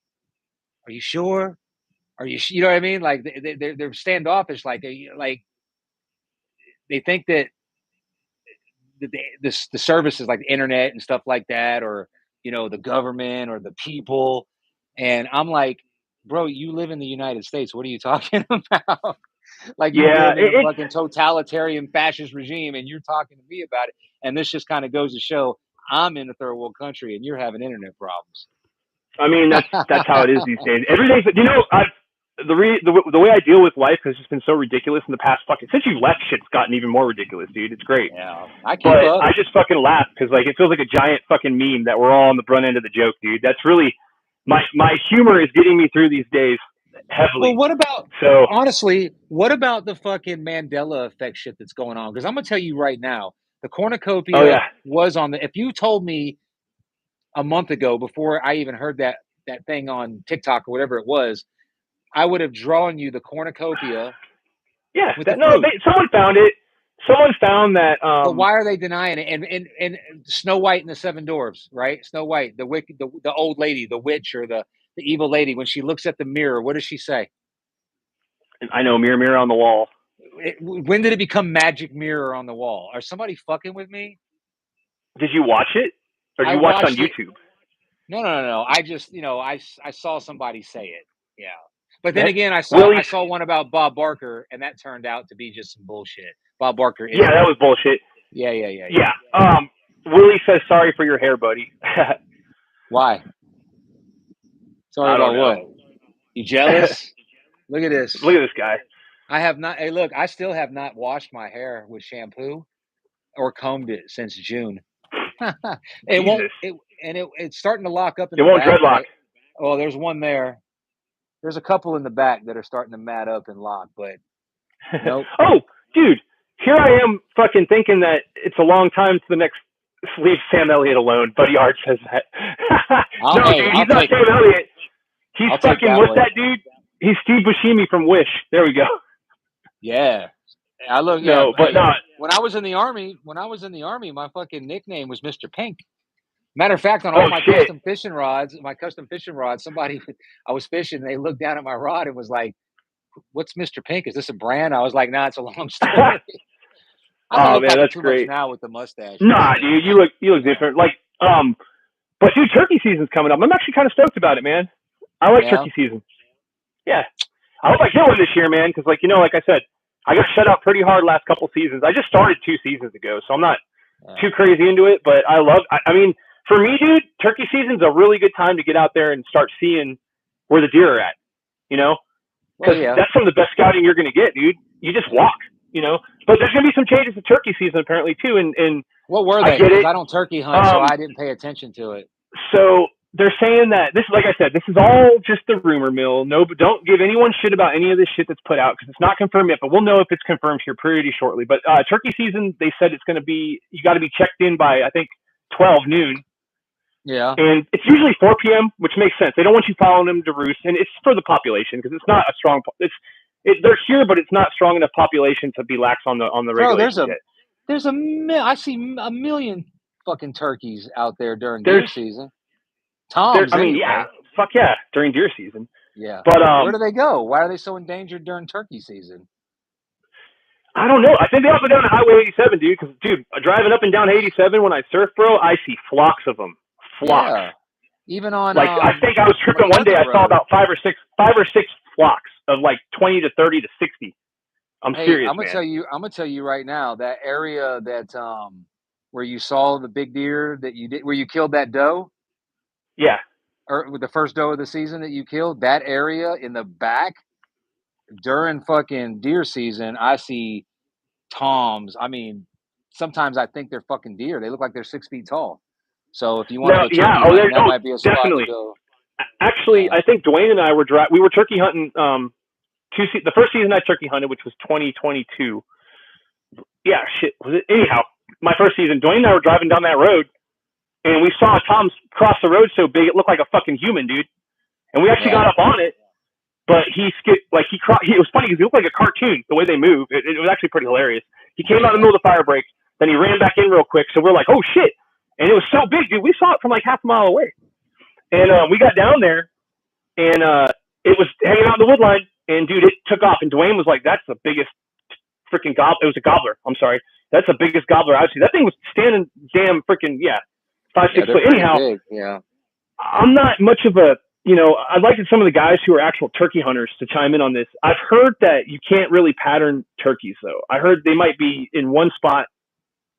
are you sure? Are you know what I mean? Like they're standoffish. Like they think that the services like the internet and stuff like that, or, the government or the people. And I'm like, bro, you live in the United States. What are you talking about? Like you live in a fucking totalitarian fascist regime and you're talking to me about it. And this just kind of goes to show I'm in a third world country and you're having internet problems. I mean, that's how it is these days. Everything's, the way I deal with life has just been so ridiculous in the past since you left, shit's gotten even more ridiculous, dude. It's great. Yeah, I keep up. I just fucking laugh because like it feels like a giant fucking meme that we're all on the front end of the joke, dude. That's really my humor is getting me through these days heavily. Well, honestly, what about the fucking Mandela effect shit that's going on? Because I'm gonna tell you right now, the cornucopia was on the. If you told me a month ago before I even heard that thing on TikTok or whatever it was, I would have drawn you the cornucopia. Yeah, someone found it. Someone found that. But why are they denying it? And Snow White and the Seven Dwarfs, right? Snow White, the wicked, the old lady, the witch, or the evil lady. When she looks at the mirror, what does she say? I know, mirror, mirror on the wall. When did it become magic mirror on the wall? Are somebody fucking with me? Did you watch it, or did you watch it on YouTube? No. I just, I saw somebody say it. Yeah. But then again, I saw one about Bob Barker, and that turned out to be just some bullshit. Bob Barker. Yeah, that was bullshit. Yeah. Willie says sorry for your hair, buddy. Why? Sorry about what? You jealous? Look at this. Look at this guy. I have not. Hey, look, I still have not washed my hair with shampoo or combed it since June. It won't. It's starting to lock up. It won't dreadlock. Right? Oh, there's one there. There's a couple in the back that are starting to mat up and lock, but nope. Oh, dude, here I am fucking thinking that it's a long time to the next. Leave Sam Elliott alone. Buddy Art says that. Dude, he's not Sam Elliott. He's fucking, what's that dude? He's Steve Buscemi from Wish. There we go. Yeah. When I was in the army, my fucking nickname was Mr. Pink. Matter of fact, on all my custom fishing rods, somebody, I was fishing, they looked down at my rod and was like, "What's Mr. Pink? Is this a brand?" I was like, "Nah, it's a long story." Oh man, that's great. Now with the mustache. Nah, dude, you look different. Like, but dude, turkey season's coming up. I'm actually kind of stoked about it, man. I like turkey season. Yeah, I hope I get one this year, man. Because like I said, I got shut out pretty hard last couple seasons. I just started 2 seasons ago, so I'm not too crazy into it. But I mean, for me, dude, turkey season's a really good time to get out there and start seeing where the deer are at. Because that's some of the best scouting you're going to get, dude. You just walk. But there's going to be some changes to turkey season apparently too. And what were they? Because I don't turkey hunt, so I didn't pay attention to it. So they're saying that this, like I said, this is all just the rumor mill. No, but don't give anyone shit about any of this shit that's put out because it's not confirmed yet. But we'll know if it's confirmed here pretty shortly. But turkey season, they said it's going to be. You got to be checked in by I think 12 noon. Yeah. And it's usually 4 p.m., which makes sense. They don't want you following them to roost, and it's for the population because it's not a strong. They're here, but it's not strong enough population to be lax on the regulations. I see a million fucking turkeys out there during deer season. Toms. Fuck yeah, during deer season. Yeah. But where do they go? Why are they so endangered during turkey season? I don't know. I think they all go down to Highway 87, dude. Because dude, driving up and down 87 when I surf, bro, I see flocks of them. Flocks. Yeah. Even on I think I was tripping one day. I saw about five or six flocks of like 20 to 30 to 60. I'm serious, I'm gonna tell you right now that area that where you saw the big deer that you did, where you killed that doe. Yeah. Or with the first doe of the season that you killed, that area in the back during fucking deer season, I see toms. I mean, sometimes I think they're fucking deer. They look like they're 6 feet tall. So if you want to that might be a spot definitely. to go. Actually, I think Dwayne and I we were turkey hunting. The first season I turkey hunted, which was 2022. Yeah, shit. Was it? Anyhow, my first season, Dwayne and I were driving down that road, and we saw Tom cross the road so big it looked like a fucking human, dude. And we actually got up on it, but he skipped. Like it was funny because he looked like a cartoon the way they move. It was actually pretty hilarious. He came out in the middle of the fire break, then he ran back in real quick. So we're like, oh shit. And it was so big, dude. We saw it from like half a mile away. And we got down there, and it was hanging out in the wood line. And, dude, it took off. And Dwayne was like, that's the biggest freaking gobbler. It was a gobbler. I'm sorry. That's the biggest gobbler I've seen. That thing was standing damn freaking, 5, 6 foot. Anyhow, big. Yeah. I'm not much of a, I'd like some of the guys who are actual turkey hunters to chime in on this. I've heard that you can't really pattern turkeys, though. I heard they might be in one spot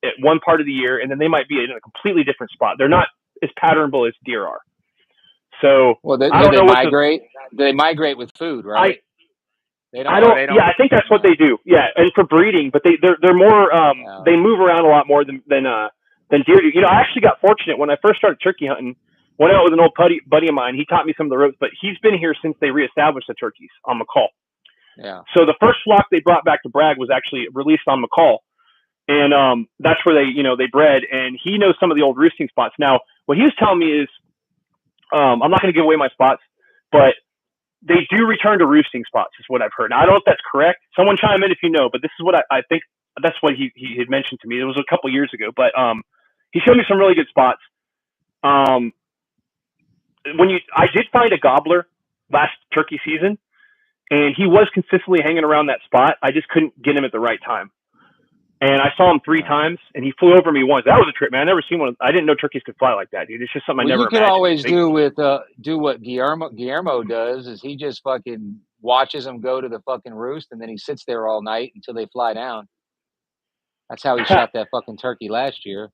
at one part of the year, and then they might be in a completely different spot. They're not as patternable as deer are. So, do they migrate? They migrate with food, right? They don't. I I think that's what they do. Yeah, and for breeding, but they're more. They move around a lot more than deer do. You know, I actually got fortunate when I first started turkey hunting. Went out with an old buddy of mine. He taught me some of the ropes, but he's been here since they reestablished the turkeys on McCall. Yeah. So the first flock they brought back to Bragg was actually released on McCall, and that's where they bred. And he knows some of the old roosting spots. Now, what he was telling me is, I'm not going to give away my spots, but they do return to roosting spots, is what I've heard. Now, I don't know if that's correct. Someone chime in if you know, but this is what I think. That's what he had mentioned to me. It was a couple years ago, but he showed me some really good spots. I did find a gobbler last turkey season, and he was consistently hanging around that spot. I just couldn't get him at the right time. And I saw him 3 times, and he flew over me once. That was a trip, man. I never seen one. I didn't know turkeys could fly like that, dude. It's just something I never imagined. You could always do what Guillermo does is he just fucking watches them go to the fucking roost, and then he sits there all night until they fly down. That's how he shot that fucking turkey last year,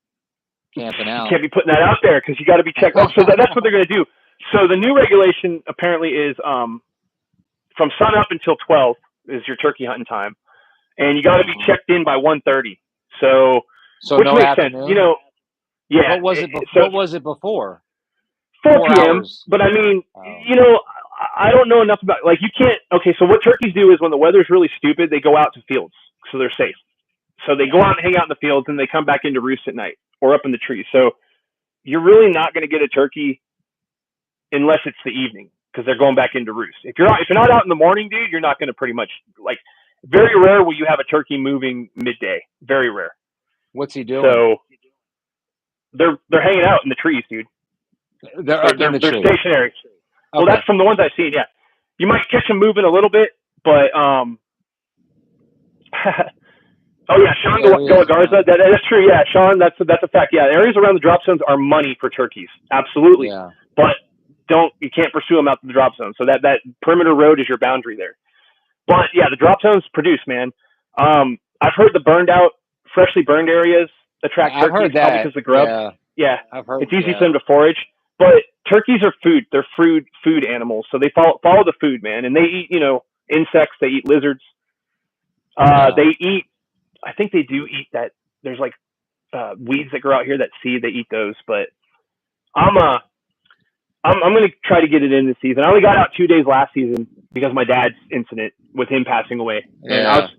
camping out. You can't be putting that out there because you got to be checked. So that's what they're going to do. So the new regulation apparently is from sun up until 12 is your turkey hunting time. And you got to be checked in by 1:30. So which no makes afternoon? sense. You know, yeah. What was it before? 4 p.m. But I mean, you know, I don't know enough about, like, you can't. Okay, so what turkeys do is when the weather's really stupid, they go out to fields, so they're safe. So they go out and hang out in the fields, and they come back into roost at night or up in the trees. So you're really not going to get a turkey unless it's the evening because they're going back into roost. If you're not out in the morning, dude, you're not going to pretty much, like, very rare will you have a turkey moving midday. Very rare. What's he doing? So they're hanging out in the trees, dude. They're stationary. Okay. Well, that's from the ones I've seen. Yeah, you might catch them moving a little bit, but oh yeah, Sean Garza. That's true. Yeah, Sean, that's a fact. Yeah, areas around the drop zones are money for turkeys. Absolutely. Yeah. But you can't pursue them out to the drop zone. So that perimeter road is your boundary there. But yeah, the drop zones produce, man. I've heard the freshly burned areas attract turkeys. I've heard that. Probably because of the grub. Yeah. I've heard. It's easy for them to forage. But turkeys are food. They're food animals. So they follow the food, man. And they eat, you know, insects. They eat lizards. They eat. I think they do eat that. There's like weeds that grow out here that seed. They eat those. But I'm going to try to get it in this season. I only got out 2 days last season because of my dad's incident with him passing away. Yeah. And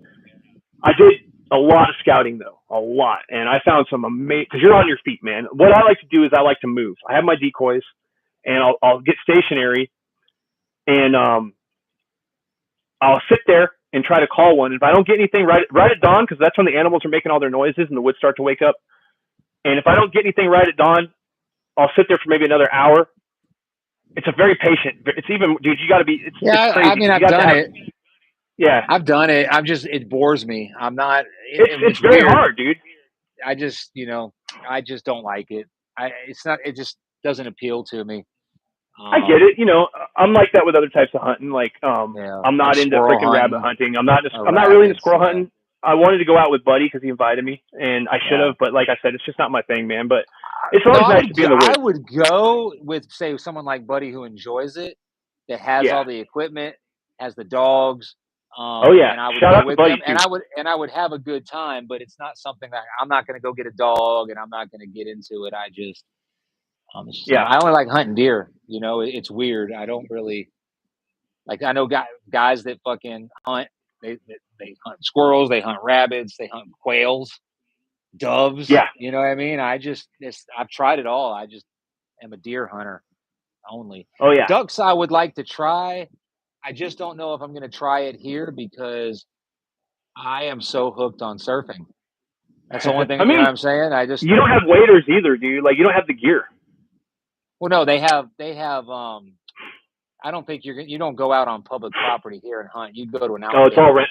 I did a lot of scouting though, a lot. And I found some amazing, because you're on your feet, man. What I like to do is I like to move. I have my decoys and I'll get stationary and I'll sit there and try to call one. If I don't get anything right at dawn, because that's when the animals are making all their noises and the woods start to wake up. And if I don't get anything right at dawn, I'll sit there for maybe another hour. It's a very patient. It's even, dude, you got to be. It's crazy. I mean, I've done it. Yeah, I've done it. It bores me. I'm not. It's very hard, dude. I just don't like it. It just doesn't appeal to me. I get it. You know, I'm like that with other types of hunting. Like, I'm not into freaking rabbit hunting. I'm not really into squirrel hunting. I wanted to go out with Buddy because he invited me, and I should have. But like I said, it's just not my thing, man. But it's always nice to be in the woods. I would go with, say, someone like Buddy who enjoys it, that has all the equipment, has the dogs. And I would shout out to Buddy them, and I would have a good time. But it's not something that I'm not going to go get a dog, and I'm not going to get into it. I just, I only like hunting deer. You know, it's weird. I don't really like. I know guys that fucking hunt. They hunt squirrels. They hunt rabbits. They hunt quails, doves. Yeah, you know what I mean. I've tried it all. I just am a deer hunter only. Oh yeah, ducks I would like to try. I just don't know if I'm going to try it here because I am so hooked on surfing. That's the only thing. I mean, you know what I'm saying? You don't have waders either, dude. Like, you don't have the gear. Well, no, they have. I don't think you don't go out on public property here and hunt. You go to an outfitter. Oh, it's all rent.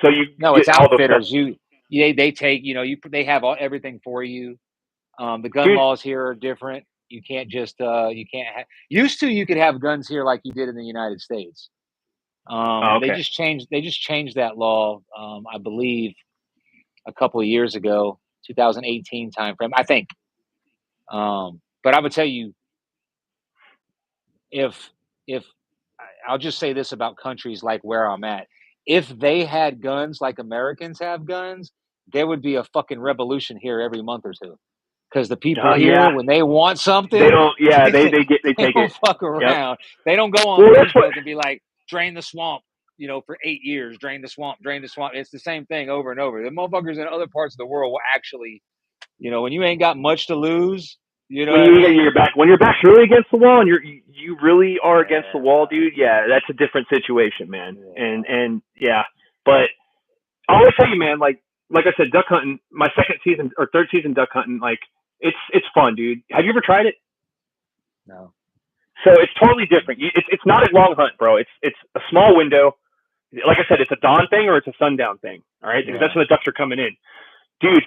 So it's outfitters. They take, they have everything for you. The gun laws here are different. You can't just you could have guns here like you did in the United States. Okay. They just changed that law. I believe a couple of years ago, 2018 timeframe, I think. But I would tell you, if I'll just say this about countries like where I'm at, if they had guns like Americans have guns, there would be a fucking revolution here every month or two. Because the people here, when they want something, they don't. Yeah, they they take don't it. fuck around. Yep. They don't go on Well, that's Facebook what- and be like, drain the swamp, for 8 years, drain the swamp, drain the swamp. It's the same thing over and over. The motherfuckers in other parts of the world will actually, when you ain't got much to lose, you know when what I mean? your back's really against the wall and you really are against the wall, dude. Yeah, that's a different situation, man. And yeah, but I always tell you, man, like I said, duck hunting, my second season or third season duck hunting, like it's fun, dude. Have you ever tried it? No. So it's totally different. It's not a long hunt, bro. It's a small window. Like I said, it's a dawn thing or it's a sundown thing. All right, because that's when the ducks are coming in, dude.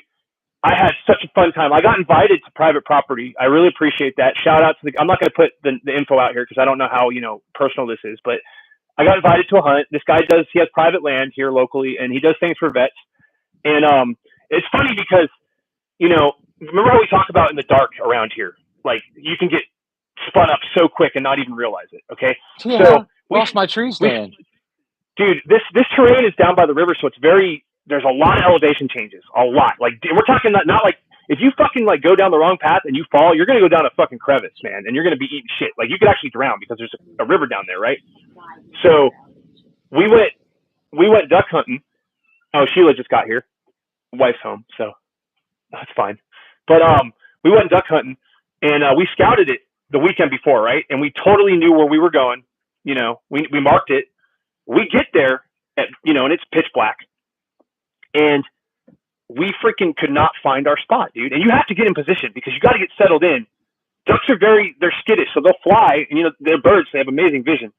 I had such a fun time. I got invited to private property. I really appreciate that. Shout out to I'm not going to put the info out here because I don't know how personal this is, but I got invited to a hunt. This guy he has private land here locally, and he does things for vets. And it's funny because remember how we talk about in the dark around here, like you can get spun up so quick and not even realize it. Okay, yeah, so lost my tree stand. Dude, this terrain is down by the river, so there's a lot of elevation changes, a lot. Like we're talking not like if you fucking like go down the wrong path and you fall, you're gonna go down a fucking crevice, man, and you're gonna be eating shit. Like you could actually drown because there's a river down there, right? So we went duck hunting. Oh, Sheila just got here. Wife's home, so that's fine. But we went duck hunting and we scouted it the weekend before, right? And we totally knew where we were going. We marked it. We get there and it's pitch black. And we freaking could not find our spot, dude. And you have to get in position because you got to get settled in. Ducks are they're skittish, so they'll fly. And, they're birds. They have amazing vision.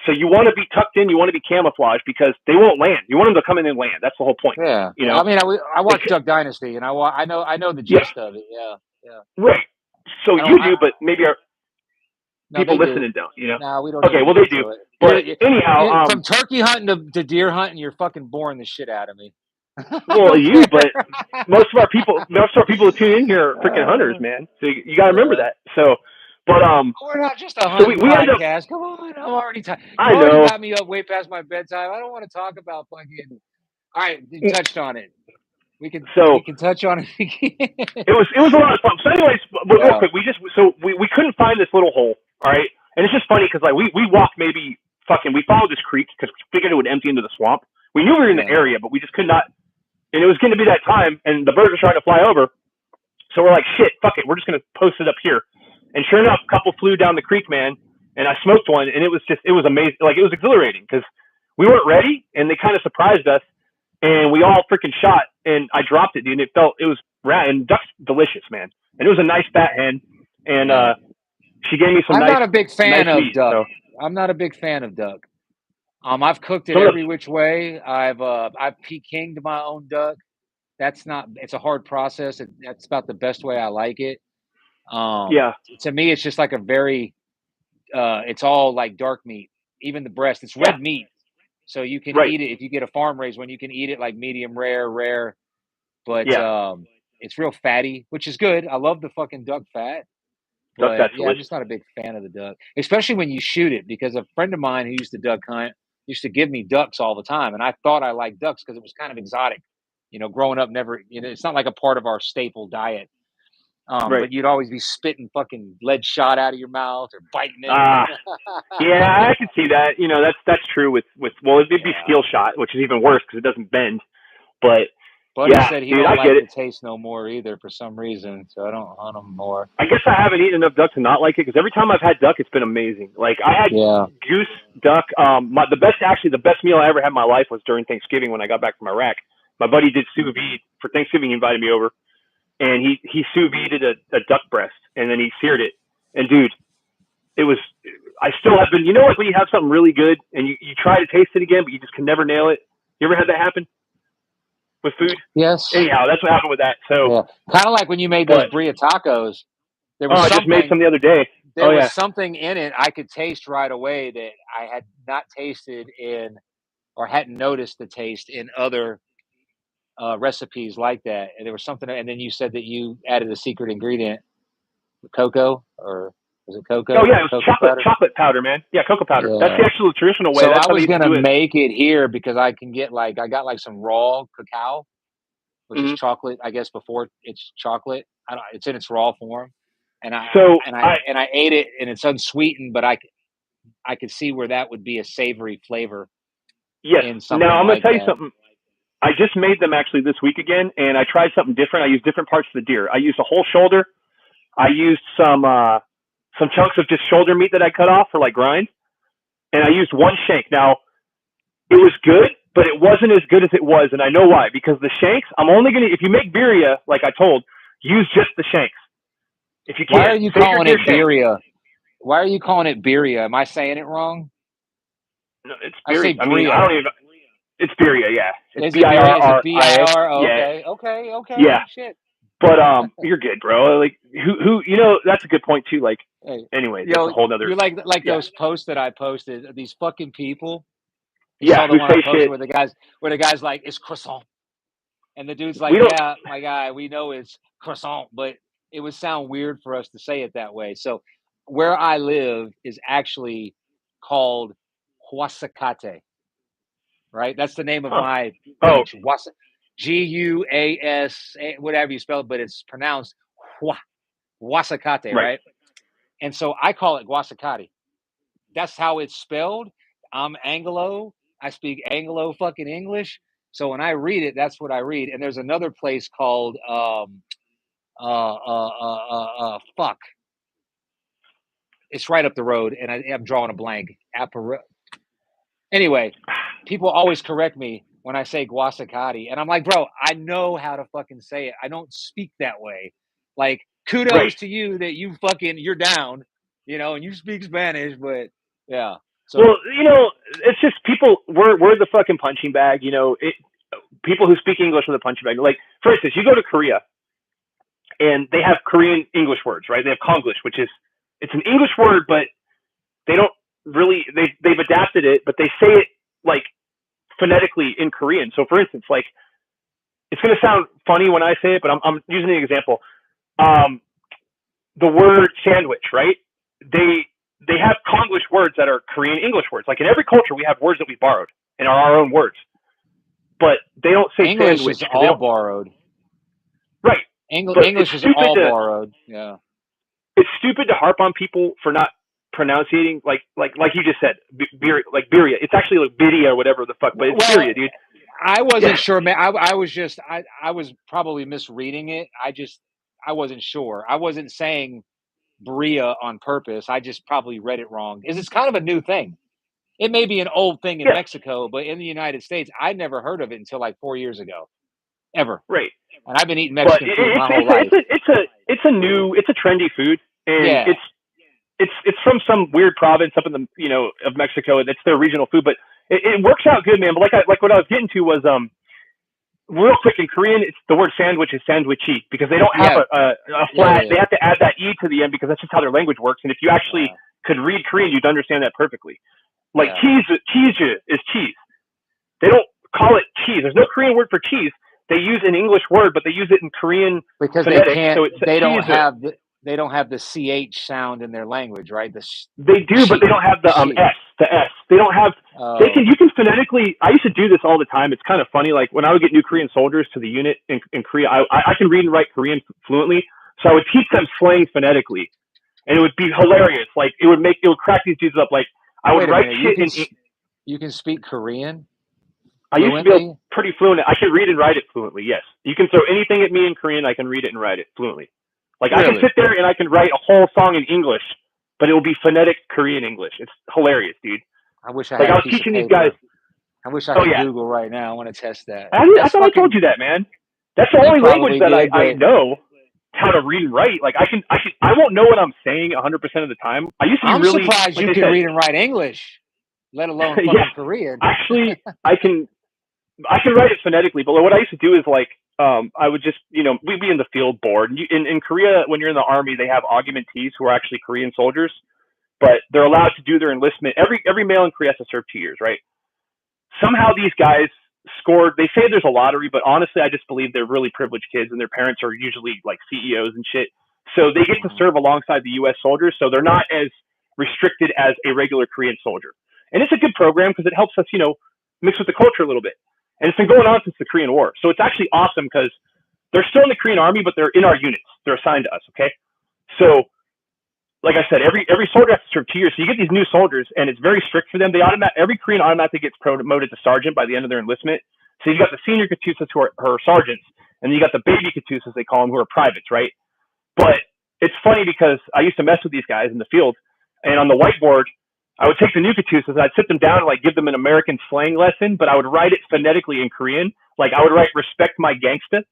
So you want to be tucked in. You want to be camouflaged because they won't land. You want them to come in and land. That's the whole point. Yeah. I mean, I watched Duck Dynasty, and I know the gist of it. Yeah. Right. So you do, but maybe our people listening don't. No, we don't. Okay, well they do. But anyhow, from turkey hunting to deer hunting, you're fucking boring the shit out of me. Well, but most of our people that tune in here are freaking hunters, man. So you got to remember that. So, but we're not just a hunting podcast. Come on, I'm already tired. You already got me up way past my bedtime. I don't want to talk about fucking. All right, you touched on it. We can touch on it. It was a lot of fun. So, anyways, real quick, we couldn't find this little hole. All right, and it's just funny because like we walked we followed this creek because we figured it would empty into the swamp. We knew we were in the area, but we just could not. And it was going to be that time, and the birds were trying to fly over. So we're like, shit, fuck it. We're just going to post it up here. And sure enough, a couple flew down the creek, man. And I smoked one, and it was amazing. Like, it was exhilarating because we weren't ready, and they kind of surprised us. And we all freaking shot, and I dropped it, dude. And it was rad. And duck's delicious, man. And it was a nice fat hen. And she gave me some I'm nice. not a big fan of meat, duck. So. I'm not a big fan of duck. I've cooked it every which way. I've Pekinged my own duck. It's a hard process. That's about the best way I like it. To me, it's just like a very, it's all like dark meat. Even the breast, it's red meat. So you can eat it. If you get a farm raised one, you can eat it like medium rare. But it's real fatty, which is good. I love the fucking duck fat. But I'm just not a big fan of the duck, especially when you shoot it, because a friend of mine who used to duck hunt used to give me ducks all the time. And I thought I liked ducks because it was kind of exotic, growing up, it's not like a part of our staple diet. But you'd always be spitting fucking lead shot out of your mouth or biting it. Yeah, I can see that. That's true with it'd be steel shot, which is even worse because it doesn't bend. But Buddy said he don't like the taste no more either for some reason, so I don't hunt them more. I guess I haven't eaten enough duck to not like it because every time I've had duck, it's been amazing. Like I had goose, duck. The best meal I ever had in my life was during Thanksgiving when I got back from Iraq. My buddy did sous vide for Thanksgiving. He invited me over, and he sous vide'd a duck breast, and then he seared it. And dude, it was. I still have been. Like when you have something really good and you try to taste it again, but you just can never nail it. You ever had that happen? With food? Yes. Anyhow, that's what happened with that. So kind of like when you made those Bria tacos. I just made some the other day. There was something in it I could taste right away that I had not tasted in or hadn't noticed the taste in other recipes like that. And there was something, and then you said that you added a secret ingredient, cocoa or Was it cocoa? Oh yeah, it was cocoa chocolate powder, man. Yeah, cocoa powder. Yeah. That's the actual traditional way. So That's I was gonna do it. make it here because I can get I got like some raw cacao, which is chocolate. I guess before it's chocolate. It's in its raw form, and I ate it, and it's unsweetened, but I could see where that would be a savory flavor. Yes. In something now I'm gonna tell you that. something. I just made them actually this week again, and I tried something different. I used different parts of the deer. I used a whole shoulder. I used some chunks of just shoulder meat that I cut off for like grind, and I used one shank. Now, it was good, but it wasn't as good as it was, and I know why. Because the shanks, I'm only gonna, if you make birria, like I told, use just the shanks. If you can't, why are you calling it birria? Why are you calling it birria? Am I saying it wrong? No, it's birria. I mean, I don't even. It's birria, yeah. It's B-I-R-R-I-A. B-I-R-R-I-A. Okay, yeah. okay. Yeah. Shit. But you're good, bro. Like who that's a good point too. Like anyway, that's a whole other. You're like those posts that I posted. These fucking people. You saw the one I posted shit. where the guy's like, it's croissant. And the dude's like, yeah, my guy, we know it's croissant, but it would sound weird for us to say it that way. So where I live is actually called Guasacate. Right? That's the name of my beach. Guas, whatever you spell it, but it's pronounced Guasacate, right? And so I call it Guasacate. That's how it's spelled. I'm Anglo. I speak Anglo fucking English. So when I read it, that's what I read. And there's another place called fuck. It's right up the road, and I'm drawing a blank. Anyway, people always correct me when I say Guasacate, and I'm like, bro, I know how to fucking say it. I don't speak that way. Like, kudos to you that you're down, and you speak Spanish, but yeah. So, well, it's just people. We're the fucking punching bag. People who speak English are the punching bag. Like, for instance, you go to Korea, and they have Korean English words, right? They have Konglish, which is it's an English word, but they don't really they've adapted it, but they say it like phonetically in Korean. So, for instance, like it's going to sound funny when I say it, but I'm using an example. The word sandwich, right? They have Konglish words that are Korean English words. Like in every culture, we have words that we borrowed and are our own words, but they don't say English sandwich. Is all borrowed, right? English is all borrowed. Yeah, it's stupid to harp on people for not pronouncing like you just said, birria. It's actually like birria or whatever the fuck, but it's birria, dude. I wasn't sure, man. I was probably misreading it. I wasn't sure. I wasn't saying birria on purpose. I just probably read it wrong. It's kind of a new thing. It may be an old thing in Mexico, but in the United States, I never heard of it until like 4 years ago, ever. Right. And I've been eating Mexican food my whole life. It's a trendy food, and it's from some weird province up in the of Mexico. It's their regional food, but it works out good, man. But like what I was getting to was real quick in Korean, it's the word sandwich is sandwichy because they don't have a flat. They have to add that e to the end because that's just how their language works. And if you actually could read Korean, you'd understand that perfectly. Like cheese is cheese. They don't call it cheese. There's no Korean word for cheese. They use an English word, but they use it in Korean because phonetic, they can't. So they don't have the ch sound in their language, right? They do, but they don't have the s. The s. They don't have. You can phonetically. I used to do this all the time. It's kind of funny. Like when I would get new Korean soldiers to the unit in Korea, I can read and write Korean fluently, so I would teach them slang phonetically, and it would be hilarious. Like it would crack these dudes up. Like I would write shit You can speak Korean? I used to be pretty fluent. I can read and write it fluently, yes. You can throw anything at me in Korean, I can read it and write it fluently. Like really? I can sit there and I can write a whole song in English, but it will be phonetic Korean English. It's hilarious, dude. I wish I was teaching these guys. I wish I had Google right now. I want to test that. I thought I told you that, man. That's the only language that I know how to read and write. Like I won't know what I'm saying 100% of the time. I used to be really surprised you can read and write English, let alone fucking Korean. Actually, I can write it phonetically, but what I used to do is like I would just we'd be in the field bored. In Korea, when you're in the army, they have augmentees who are actually Korean soldiers, but they're allowed to do their enlistment. Every male in Korea has to serve 2 years, right? Somehow these guys scored. They say there's a lottery, but honestly, I just believe they're really privileged kids, and their parents are usually like CEOs and shit. So they get to serve alongside the U.S. soldiers. So they're not as restricted as a regular Korean soldier. And it's a good program because it helps us, mix with the culture a little bit. And it's been going on since the Korean War. So it's actually awesome because they're still in the Korean Army, but they're in our units. They're assigned to us, okay? So, like I said, every soldier has to serve 2 years. So you get these new soldiers, and it's very strict for them. Every Korean automatically gets promoted to sergeant by the end of their enlistment. So you got the senior Katusas who are sergeants, and then you got the baby Katusas, they call them, who are privates, right? But it's funny because I used to mess with these guys in the field, and on the whiteboard, I would take the new Katusas and I'd sit them down and like give them an American slang lesson, but I would write it phonetically in Korean. Like I would write "respect my gangsta,"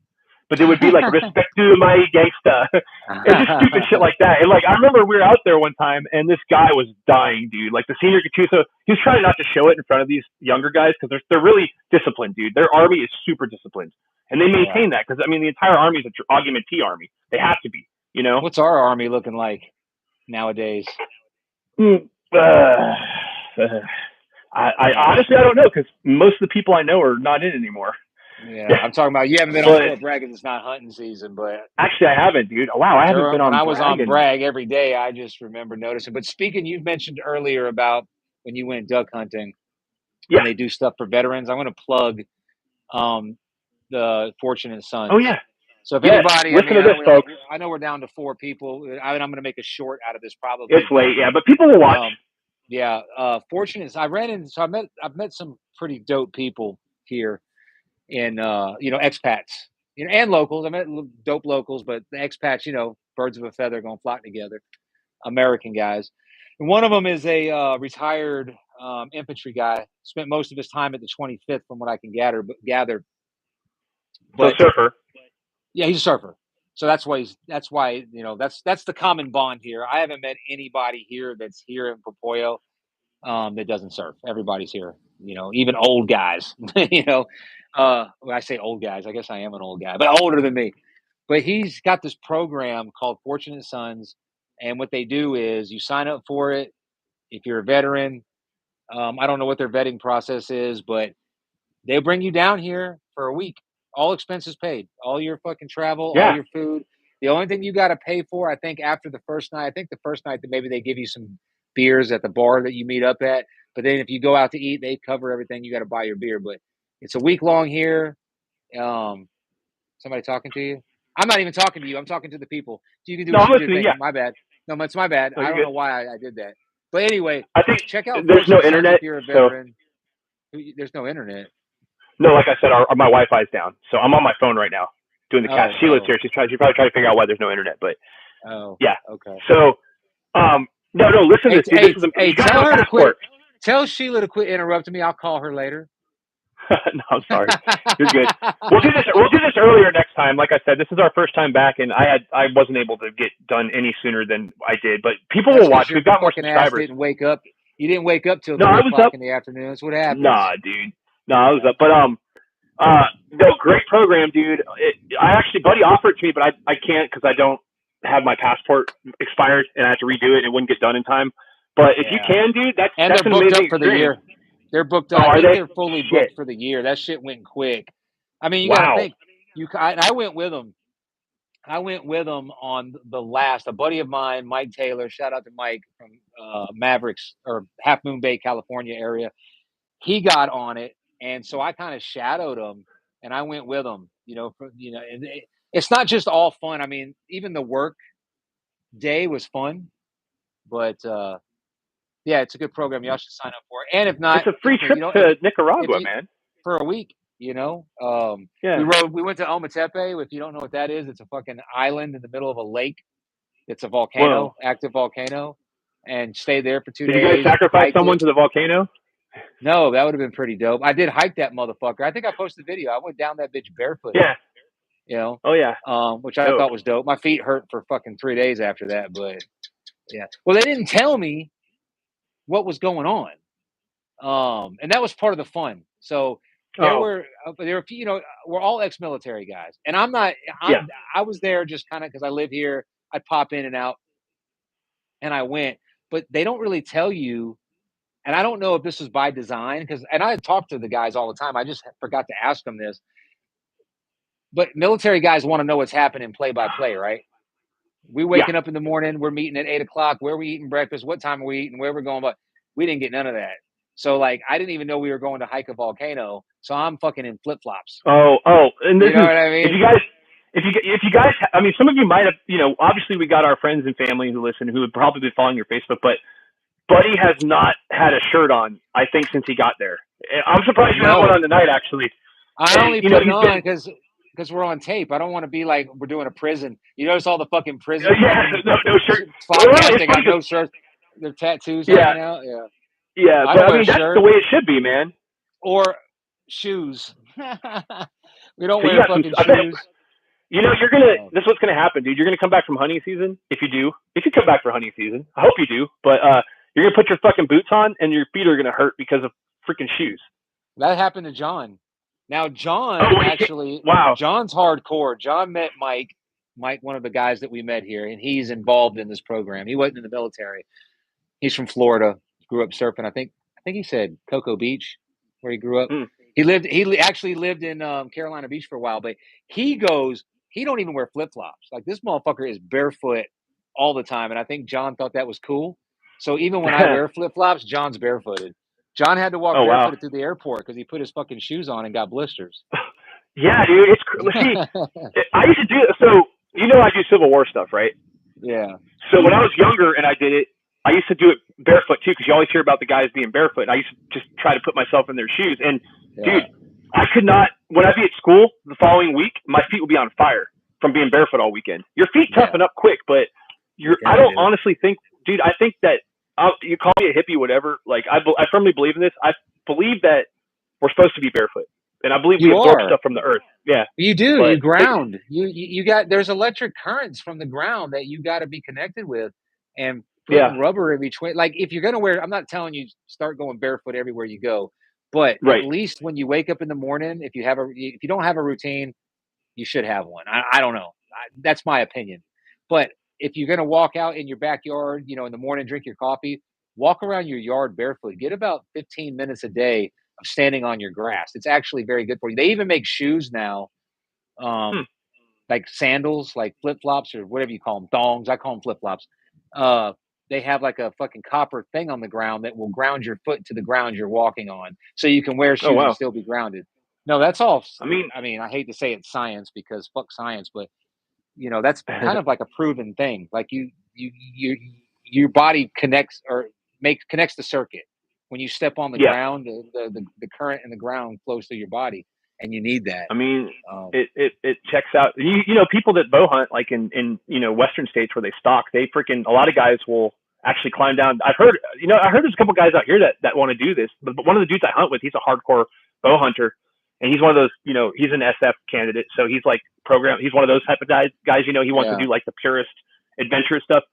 but it would be like "respect to my gangsta." It's just stupid shit like that. And like I remember we were out there one time, and this guy was dying, dude. Like the senior Katusa, he was trying not to show it in front of these younger guys because they're really disciplined, dude. Their army is super disciplined, and they maintain that because I mean the entire army is an augmentee army. They have to be, What's our army looking like nowadays? I honestly I don't know because most of the people I know are not in anymore. Yeah, I'm talking about you haven't been on Fort Bragg because it's not hunting season, but actually I haven't, dude. Wow, I haven't been on. When I was on Bragg every day, I just remember noticing. But speaking, you mentioned earlier about when you went duck hunting, and they do stuff for veterans. I want to plug the Fortunate Sons. Oh yeah. So if anybody, listen to this, folks. I know we're down to 4 people. I'm going to make a short out of this probably. It's late, yeah, but people will watch. Fortunate. I've met some pretty dope people here in expats, and locals. I met dope locals, but the expats, birds of a feather gonna flock together. American guys, and one of them is a retired infantry guy. Spent most of his time at the 25th, from what I can gather. But surfer. Yeah, he's a surfer. So that's why that's the common bond here. I haven't met anybody here that's here in Popoyo that doesn't surf. Everybody's here, even old guys, when I say old guys, I guess I am an old guy, but older than me. But he's got this program called Fortunate Sons. And what they do is you sign up for it. If you're a veteran, I don't know what their vetting process is, but they'll bring you down here for a week. All expenses paid, all your fucking travel, all your food. The only thing you got to pay for, I think, after the first night, that maybe they give you some beers at the bar that you meet up at. But then if you go out to eat, they cover everything. You got to buy your beer. But it's a week long here. Somebody talking to you? I'm not even talking to you. I'm talking to the people. So you can do what you do. Yeah. My bad. No, it's my bad. I don't know why I did that. But anyway, I think check out. There's no internet. If you're a veteran. There's no internet. No, like I said, my Wi-Fi is down, so I'm on my phone right now doing the cast. Sheila's here. She's probably trying to figure out why there's no internet, but yeah. Okay. So, no, listen to this. Tell her to quit. Tell Sheila to quit interrupting me. I'll call her later. No, I'm sorry. You're good. We'll do this earlier next time. Like I said, this is our first time back, and I wasn't able to get done any sooner than I did. But people will watch. We've got more subscribers. Didn't wake up. You didn't wake up till 3 o'clock in the afternoon. That's what happened. Nah, dude. No, I was up, but no, great program, dude. Buddy offered it to me, but I can't because I don't have my passport expired and I have to redo it and it wouldn't get done in time. But if you can, dude, that's they're an booked amazing up for the year. They're booked up. I think they're fully booked for the year. That shit went quick. I mean, you got to think. I went with them. I went with them on the last. A buddy of mine, Mike Taylor. Shout out to Mike from Mavericks or Half Moon Bay, California area. He got on it. And so I kind of shadowed him, and I went with him. And it's not just all fun. I mean, even the work day was fun, but yeah, it's a good program. Y'all should sign up for it. And if not, it's a free trip to Nicaragua, man, for a week. We went to Ometepe. If you don't know what that is, it's a fucking island in the middle of a lake. It's a volcano, active volcano, and stayed there for 2 days. Did you guys sacrifice someone to the volcano? No, that would have been pretty dope. I did hike that motherfucker. I think I posted a video. I went down that bitch barefoot. Yeah. Oh yeah. Which I thought was dope. My feet hurt for fucking 3 days after that, but yeah. Well, they didn't tell me what was going on. And that was part of the fun. So there were we're all ex-military guys. And I was there just kind of because I live here. I'd pop in and out. And I went. But they don't really tell you. And I don't know if this was by design and I talk to the guys all the time. I just forgot to ask them this. But military guys want to know what's happening play by play, right? We waking up in the morning, we're meeting at 8 o'clock. Where we eating breakfast? What time are we eating? Where we're going? But we didn't get none of that. So like, I didn't even know we were going to hike a volcano. So I'm fucking in flip flops. And this you know what I mean? if you guys, I mean, some of you might have, obviously we got our friends and family who listen who would probably be following your Facebook, but Buddy has not had a shirt on, I think, since he got there. I'm surprised you have one on tonight, actually. I only put it on because we're on tape. I don't want to be like we're doing a prison. You notice all the fucking prison. No shirt. Podcast, they got no shirts. Their tattoos hanging out. Yeah, but I mean, that's the way it should be, man. Or shoes. We don't wear fucking shoes. This is what's gonna happen, dude. You're gonna come back from hunting season. If you come back for hunting season, I hope you do. But you're gonna put your fucking boots on, and your feet are gonna hurt because of freaking shoes. That happened to John. Now John John's hardcore. John met Mike, one of the guys that we met here, and he's involved in this program. He wasn't in the military. He's from Florida. Grew up surfing. I think he said Cocoa Beach, where he grew up. He actually lived in Carolina Beach for a while, but he don't even wear flip-flops. Like, this motherfucker is barefoot all the time. And I think John thought that was cool. So even when I wear flip-flops, John's barefooted. John had to walk barefooted through the airport because he put his fucking shoes on and got blisters. Yeah, dude. It's crazy. I used to do it. So, I do Civil War stuff, right? Yeah. So when I was younger and I did it, I used to do it barefoot too, because you always hear about the guys being barefoot. And I used to just try to put myself in their shoes. And dude, I could not, when I'd be at school the following week, my feet would be on fire from being barefoot all weekend. Your feet toughen up quick, but I don't honestly think, dude, I think that you call me a hippie, whatever. Like, I firmly believe in this. I believe that we're supposed to be barefoot, and I believe we absorb stuff from the earth. Yeah, you do. But you ground. You got, there's electric currents from the ground that you got to be connected with, and putting rubber in between. Like, if you're gonna wear, I'm not telling you start going barefoot everywhere you go, but at least when you wake up in the morning, if you don't have a routine, you should have one. I don't know. That's my opinion. But if you're going to walk out in your backyard, in the morning, drink your coffee, walk around your yard barefoot. Get about 15 minutes a day of standing on your grass. It's actually very good for you. They even make shoes now, like sandals, like flip-flops, or whatever you call them, thongs. I call them flip-flops. They have like a fucking copper thing on the ground that will ground your foot to the ground you're walking on, so you can wear shoes and still be grounded. No, that's all. I mean, I hate to say it's science, because fuck science, but that's kind of like a proven thing. Like, your body connects the circuit when you step on the ground. The current in the ground flows through your body, and you need that. I mean, it checks out. People that bow hunt, like in Western states where they stalk, a lot of guys will actually climb down. I heard there's a couple guys out here that want to do this, but one of the dudes I hunt with, he's a hardcore bow hunter. And he's one of those, he's an SF candidate. So he's like he's one of those type of guys, he wants to do like the purest adventurous stuff.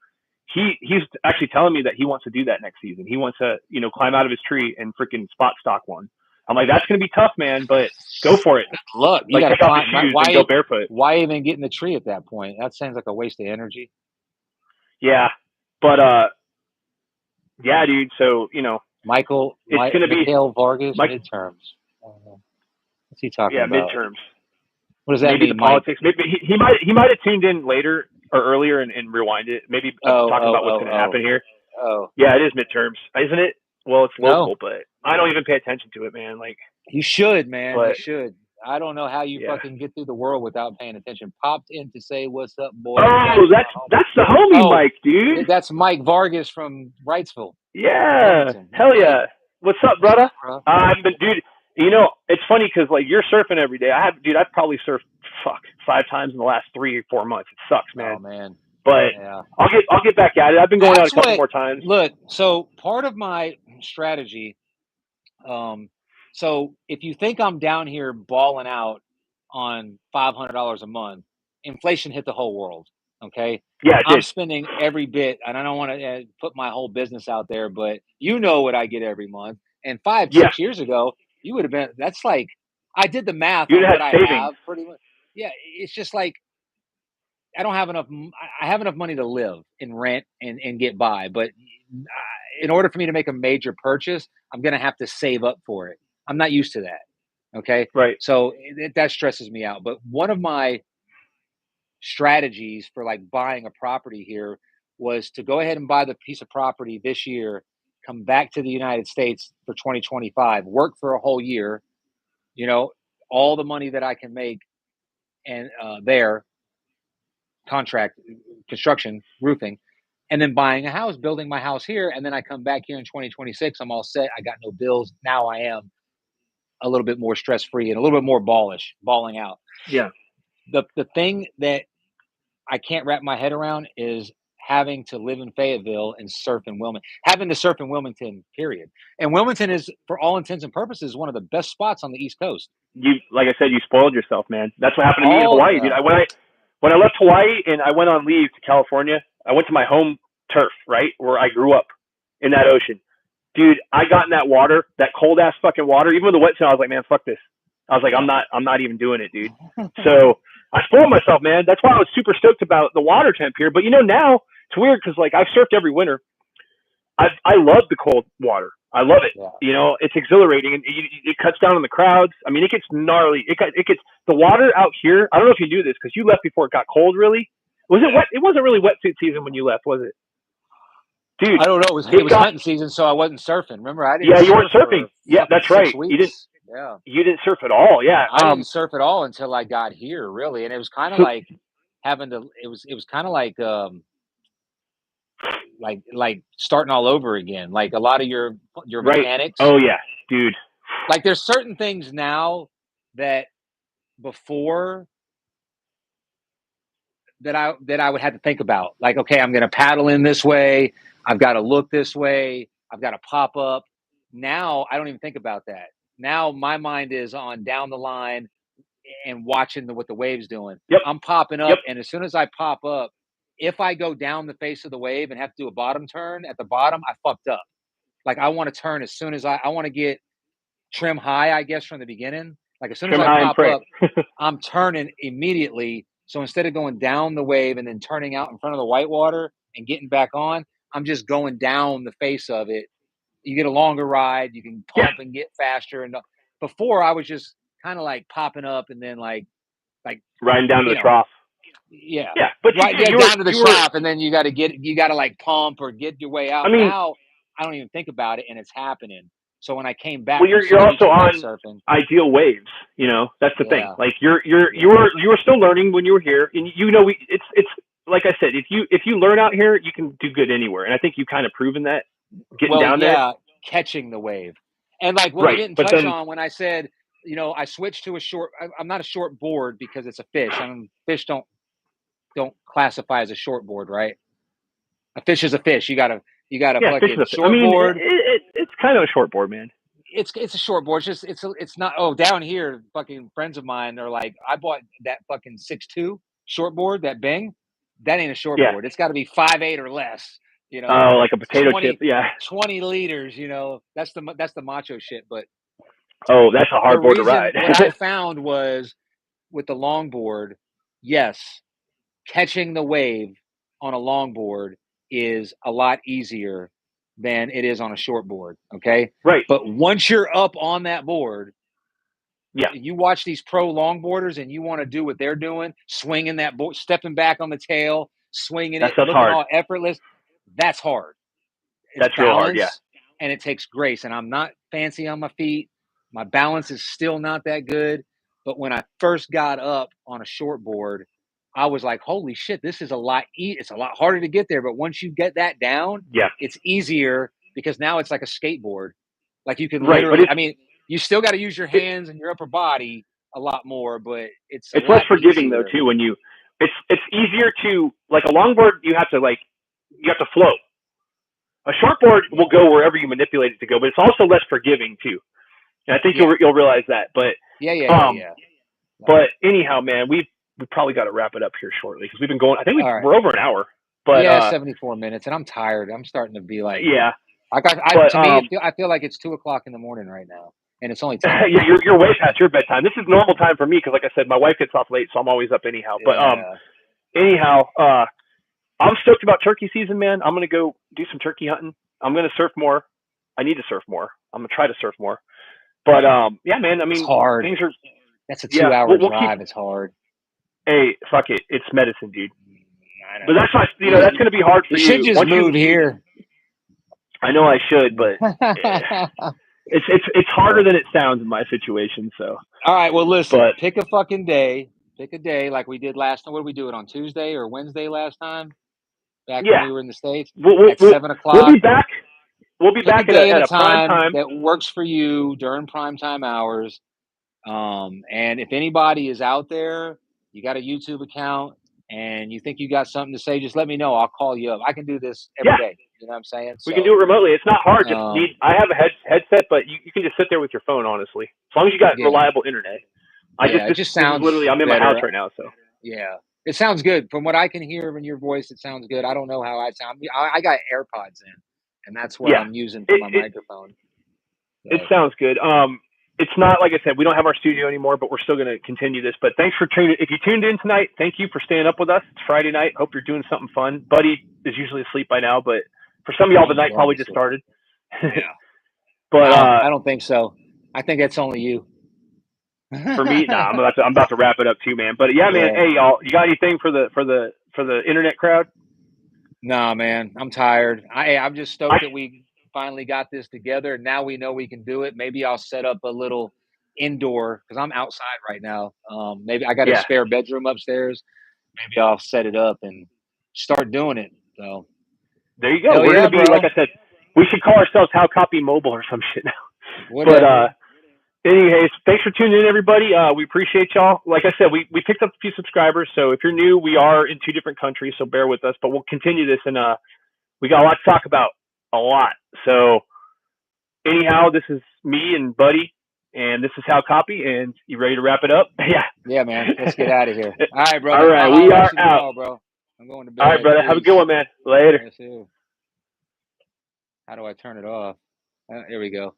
He's actually telling me that he wants to do that next season. He wants to, climb out of his tree and freaking spot stalk one. I'm like, that's going to be tough, man, but go for it. Look, you got to climb. Why go barefoot? Why even get in the tree at that point? That sounds like a waste of energy. Yeah. But, yeah, dude. So, it's going to be Mikhail Vargas midterms. What's he talking about? Yeah, midterms. What does that mean? Maybe the politics. Maybe he might have tuned in later or earlier and rewind it. Maybe talking about what's going to happen here. Oh, yeah, it is midterms, isn't it? Well, it's local, but I don't even pay attention to it, man. Like, you should, man. You should. I don't know how you fucking get through the world without paying attention. Popped in to say, "What's up, boy?" Oh, that's the homie Mike, dude. That's Mike Vargas from Wrightsville. Yeah, hell yeah. What's up, brother? Dude. It's funny because like you're surfing every day. I've probably surfed 5 times in the last 3 or 4 months. It sucks, man. Oh man. But I'll get back at it. I've been going out a couple more times. Look, so part of my strategy, so if you think I'm down here balling out on $500 a month, inflation hit the whole world. Okay. Yeah, I'm spending every bit, and I don't want to put my whole business out there, but what I get every month. And 5-6 years ago, you would have been. That's like, I did the math on what I have pretty much. Yeah, it's just like I don't have enough. I have enough money to live and rent and get by, but in order for me to make a major purchase, I'm gonna have to save up for it. I'm not used to that. Okay, right. So that stresses me out. But one of my strategies for like buying a property here was to go ahead and buy the piece of property this year, come back to the United States for 2025, work for a whole year, all the money that I can make and there, contract, construction, roofing, and then buying a house, building my house here. And then I come back here in 2026. I'm all set. I got no bills. Now I am a little bit more stress-free and a little bit more balling out. Yeah. The thing that I can't wrap my head around is having to live in Fayetteville and surf in Wilmington, having to surf in Wilmington, period. And Wilmington is, for all intents and purposes, one of the best spots on the East Coast. Like I said, you spoiled yourself, man. That's what happened to me in Hawaii, dude. When I left Hawaii and I went on leave to California, I went to my home turf, right, where I grew up in that ocean. Dude, I got in that water, that cold ass fucking water. Even with the wet snow, I was like, man, fuck this. I was like, I'm not even doing it, dude. So I spoiled myself, man. That's why I was super stoked about the water temp here. But now it's weird because like I've surfed every winter. I love the cold water. I love it. Yeah. It's exhilarating and it cuts down on the crowds. I mean, it gets gnarly. It gets the water out here. I don't know if you knew this because you left before it got cold. Really, was it wet? It wasn't really wetsuit season when you left, was it? Dude, I don't know. It was hunting season, so I wasn't surfing. Remember, I didn't. Yeah, you weren't surfing. Yeah, that's right. You didn't. Yeah, you didn't surf at all. Yeah, I didn't surf at all until I got here, really, and it was kind of like having to. It was kind of like starting all over again. Like a lot of your mechanics. Oh yeah, dude. Like there's certain things now that before that I would have to think about. Like, okay, I'm going to paddle in this way. I've got to look this way. I've got to pop up. Now I don't even think about that. Now my mind is on down the line and watching what the wave's doing. Yep. I'm popping up, and as soon as I pop up, if I go down the face of the wave and have to do a bottom turn at the bottom, I fucked up. Like I want to turn as soon as I want to get trim high, I guess, from the beginning. Like as soon as I pop up, I'm turning immediately. So instead of going down the wave and then turning out in front of the whitewater and getting back on, I'm just going down the face of it. You get a longer ride. You can pump and get faster. And before I was just kind of like popping up and then like riding down to the trough. Yeah. Yeah. But down to the trough, and then you got to like pump or get your way out. I mean, now I don't even think about it, and it's happening. So when I came back, well, you're also on surfing. Ideal waves. That's the thing. Like you were still learning when you were here, and it's like I said, if you learn out here, you can do good anywhere, and I think you kind of proven that getting down there, catching the wave, and like what we didn't touch on when I said, I switched to a short. I'm not a short board because it's a fish. I mean, fish don't classify as a short board, right? A fish is a fish. You gotta fucking short board. It's kind of a short board, man. It's a short board. It's not. Oh, down here, fucking friends of mine are like, I bought that fucking 6'2" short board, that Bing. That ain't a short board. It's got to be 5'8" or less. Oh, like a potato chip. Yeah. 20 liters. That's the macho shit. But that's a hard board to ride. What I found was with the longboard, yes, catching the wave on a longboard is a lot easier than it is on a short board. Okay. Right. But once you're up on that board, you watch these pro longboarders and you want to do what they're doing, swinging that board, stepping back on the tail, swinging it, looking all effortless. That's hard. That's real hard. Yeah. And it takes grace. And I'm not fancy on my feet. My balance is still not that good. But when I first got up on a short board, I was like, holy shit, this is it's a lot harder to get there. But once you get that down, it's easier because now it's like a skateboard. Like you can literally, I mean, you still got to use your hands and your upper body a lot more, but it's less forgiving though too. When it's easier to, like a longboard, you have to flow. A shortboard will go wherever you manipulate it to go, but it's also less forgiving too. And I think you'll realize that. But But anyhow, man, we probably got to wrap it up here shortly because we've been going. I think we're over an hour. But 74 minutes, and I'm tired. I'm starting to be like, I feel like it's 2:00 in the morning right now, and it's only 10. You're way past your bedtime. This is normal time for me because, like I said, my wife gets off late, so I'm always up anyhow. But anyhow, I'm stoked about turkey season, man. I'm gonna go do some turkey hunting. I'm gonna surf more. I need to surf more. I'm gonna try to surf more. But yeah, man. I mean, it's hard. Things are. That's a 2-hour drive. It's hard. Hey, fuck it. It's medicine, dude. But that's why, that's going to be hard for you. You should just move here. I know I should, but it's harder than it sounds in my situation. So. All right. Well, listen. Pick a fucking day. Pick a day like we did last time. What did we do it on Tuesday or Wednesday last time? Back when we were in the States at 7 o'clock. We'll be back. We'll be back at a prime time that works for you during prime time hours. And if anybody is out there, you got a YouTube account and you think you got something to say, just let me know. I'll call you up. I can do this every day. You know what I'm saying? We can do it remotely. It's not hard. I have a headset, but you can just sit there with your phone, honestly. As long as you got reliable internet. It just sounds literally, I'm in my house right now, so. Yeah. It sounds good. From what I can hear in your voice, it sounds good. I don't know how I sound. I got AirPods in, and that's what I'm using for my microphone. So. It sounds good. It's not, like I said, we don't have our studio anymore, but we're still going to continue this. But thanks for tuning. If you tuned in tonight, thank you for staying up with us. It's Friday night. Hope you're doing something fun. Buddy is usually asleep by now, but for some of y'all, the night probably just started. Yeah. But I don't think so. I think it's only you. For me, I'm about to wrap it up too, man. But man, hey y'all, you got anything for the internet crowd? Nah, man, I'm tired. I'm just stoked that we finally got this together. Now we know we can do it. Maybe I'll set up a little indoor because I'm outside right now. Maybe I got a spare bedroom upstairs. Maybe I'll set it up and start doing it. So there you go. We're gonna be, like I said, we should call ourselves How Copy Mobile or some shit now. Whatever. But anyways, thanks for tuning in, everybody. We appreciate y'all. Like I said, we picked up a few subscribers. So if you're new, we are in 2 different countries, so bear with us. But we'll continue this, and we got a lot to talk about. A lot. So anyhow, this is me and Buddy, and this is How Copy. And you ready to wrap it up? Yeah, man. Let's get out of here. All right, bro. All right, we are out, bro. I'm going to bed. All right, brother. Have a good one, man. Later. How do I turn it off? Here we go.